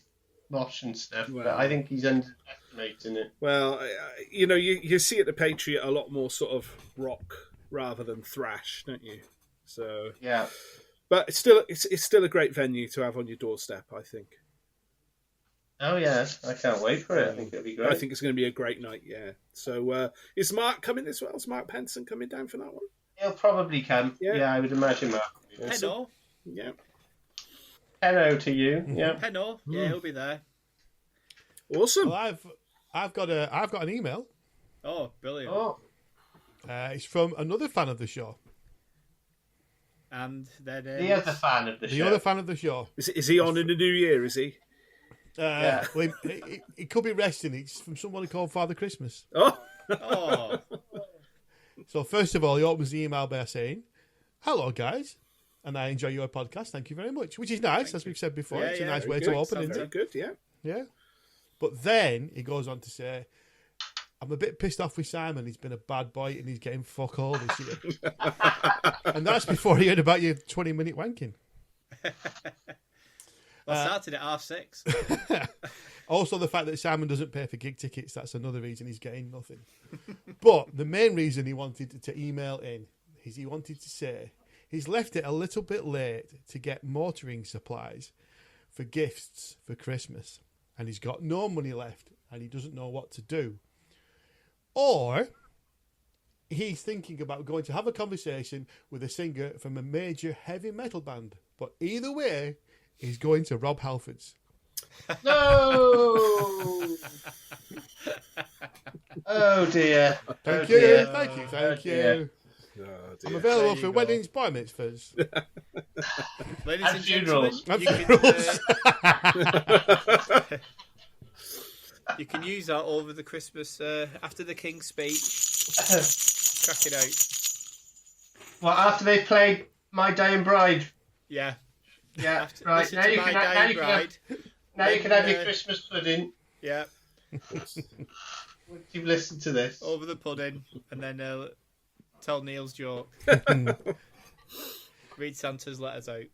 Speaker 5: mosh and stuff.
Speaker 4: Well,
Speaker 5: but I think he's underestimating it.
Speaker 4: well, you see at the Patriot a lot more sort of rock rather than thrash, don't you? So
Speaker 5: Yeah.
Speaker 4: but it's still a great venue to have on your doorstep, I think.
Speaker 5: Oh yeah, I can't wait for it. I think it'll be great.
Speaker 4: I think it's going to be a great night, yeah. So is Mark coming as well? Is Mark Penson coming down for that one?
Speaker 5: He'll probably come.
Speaker 4: Yeah.
Speaker 5: Yeah, I would imagine that.
Speaker 3: Penno.
Speaker 4: Yeah.
Speaker 5: Hello to you. Yeah.
Speaker 3: Penno. Yeah, he'll be there.
Speaker 4: Awesome.
Speaker 2: Well, I've got an email.
Speaker 3: Oh, brilliant.
Speaker 5: Oh,
Speaker 2: It's from another fan of the show.
Speaker 3: And then
Speaker 5: the other fan of the show.
Speaker 2: The other fan of the show.
Speaker 4: Is he on in the new year? Is he?
Speaker 2: Well, it could be resting. It's from someone called Father Christmas.
Speaker 4: Oh,
Speaker 3: Oh,
Speaker 2: So first of all, he opens the email by saying, "Hello, guys, and I enjoy your podcast. Thank you very much." Which is nice, as we've said before.
Speaker 3: Yeah,
Speaker 2: It's a
Speaker 3: yeah,
Speaker 2: nice
Speaker 3: very
Speaker 2: way
Speaker 4: good.
Speaker 2: to open,
Speaker 4: Sounds
Speaker 2: isn't
Speaker 4: very
Speaker 2: it?
Speaker 4: good. Yeah.
Speaker 2: Yeah. But then he goes on to say, "I'm a bit pissed off with Simon. He's been a bad boy and he's getting fuck all this year." And that's before he heard about your 20-minute wanking.
Speaker 3: well, started at 6:30.
Speaker 2: Also, the fact that Simon doesn't pay for gig tickets, that's another reason he's getting nothing. But the main reason he wanted to email in is he wanted to say he's left it a little bit late to get motoring supplies for gifts for Christmas. And he's got no money left and he doesn't know what to do. Or he's thinking about going to have a conversation with a singer from a major heavy metal band. But either way, he's going to Rob Halford's.
Speaker 5: No! Oh dear.
Speaker 2: Thank
Speaker 5: Oh,
Speaker 2: you,
Speaker 5: dear.
Speaker 2: thank you.
Speaker 5: dear.
Speaker 4: Oh,
Speaker 2: I'm
Speaker 4: dear.
Speaker 2: available
Speaker 5: There you
Speaker 2: for
Speaker 5: go.
Speaker 2: weddings, bar mitzvahs.
Speaker 3: Ladies
Speaker 5: And
Speaker 3: and gentlemen,
Speaker 5: funerals.
Speaker 2: And
Speaker 3: you can use that over the Christmas after the King's speech. Crack it out.
Speaker 5: Well, after they played My Dying Bride.
Speaker 3: Yeah.
Speaker 5: Yeah,
Speaker 3: After,
Speaker 5: right.
Speaker 3: listen
Speaker 5: Now
Speaker 3: to
Speaker 5: you,
Speaker 3: My
Speaker 5: can, now,
Speaker 3: Dying
Speaker 5: you can
Speaker 3: Bride.
Speaker 5: have your Christmas pudding
Speaker 3: Yeah.
Speaker 5: once you've listened to this.
Speaker 3: Over the pudding, and then tell Neil's joke. Read Santa's letters out.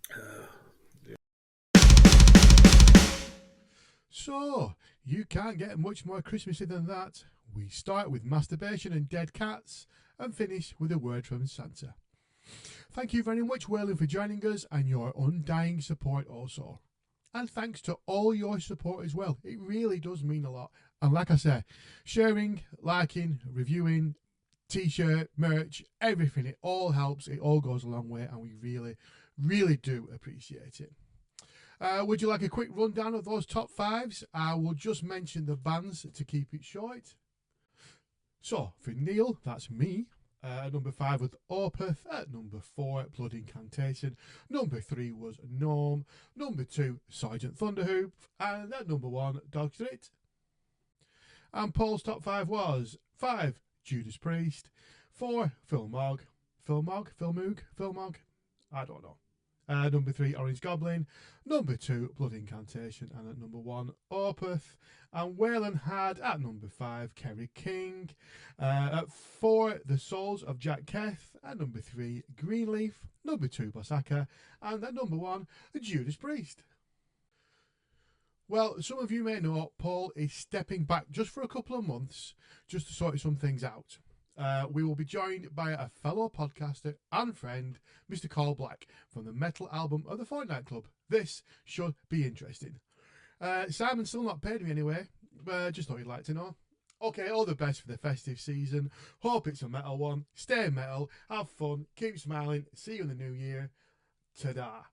Speaker 2: So, you can't get much more Christmassy than that. We start with masturbation and dead cats and finish with a word from Santa. Thank you very much, Waylon, for joining us and your undying support also. And thanks to all your support as well. It really does mean a lot. And like I say, sharing, liking, reviewing, T-shirt, merch, everything. It all helps. It all goes a long way, and we really, really do appreciate it. Would you like a quick rundown of those top fives? I will just mention the bands to keep it short. So, for Neil, that's me. Number 5 was Opeth. At number 4, Blood Incantation. Number 3 was Norm. Number 2, Sergeant Thunderhoof. And at number 1, Dog Street. And Paul's top 5 was 5, Judas Priest. 4, Phil Mogg. I don't know. Number 3, Orange Goblin. Number 2, Blood Incantation. And at number 1, Opeth. And Waylon had at number 5, Kerry King. At 4, The Souls of Jack Keth. At number 3, Greenleaf. Number 2, Bosaka. And at number 1, Judas Priest. Well, some of you may know Paul is stepping back just for a couple of months just to sort some things out. We will be joined by a fellow podcaster and friend, Mr. Carl Black, from the metal album of the Fortnite Club. This should be interesting. Simon's still not paid me anyway, just thought you'd like to know. Okay, all the best for the festive season. Hope it's a metal one. Stay metal, have fun, keep smiling. See you in the new year. Ta-da.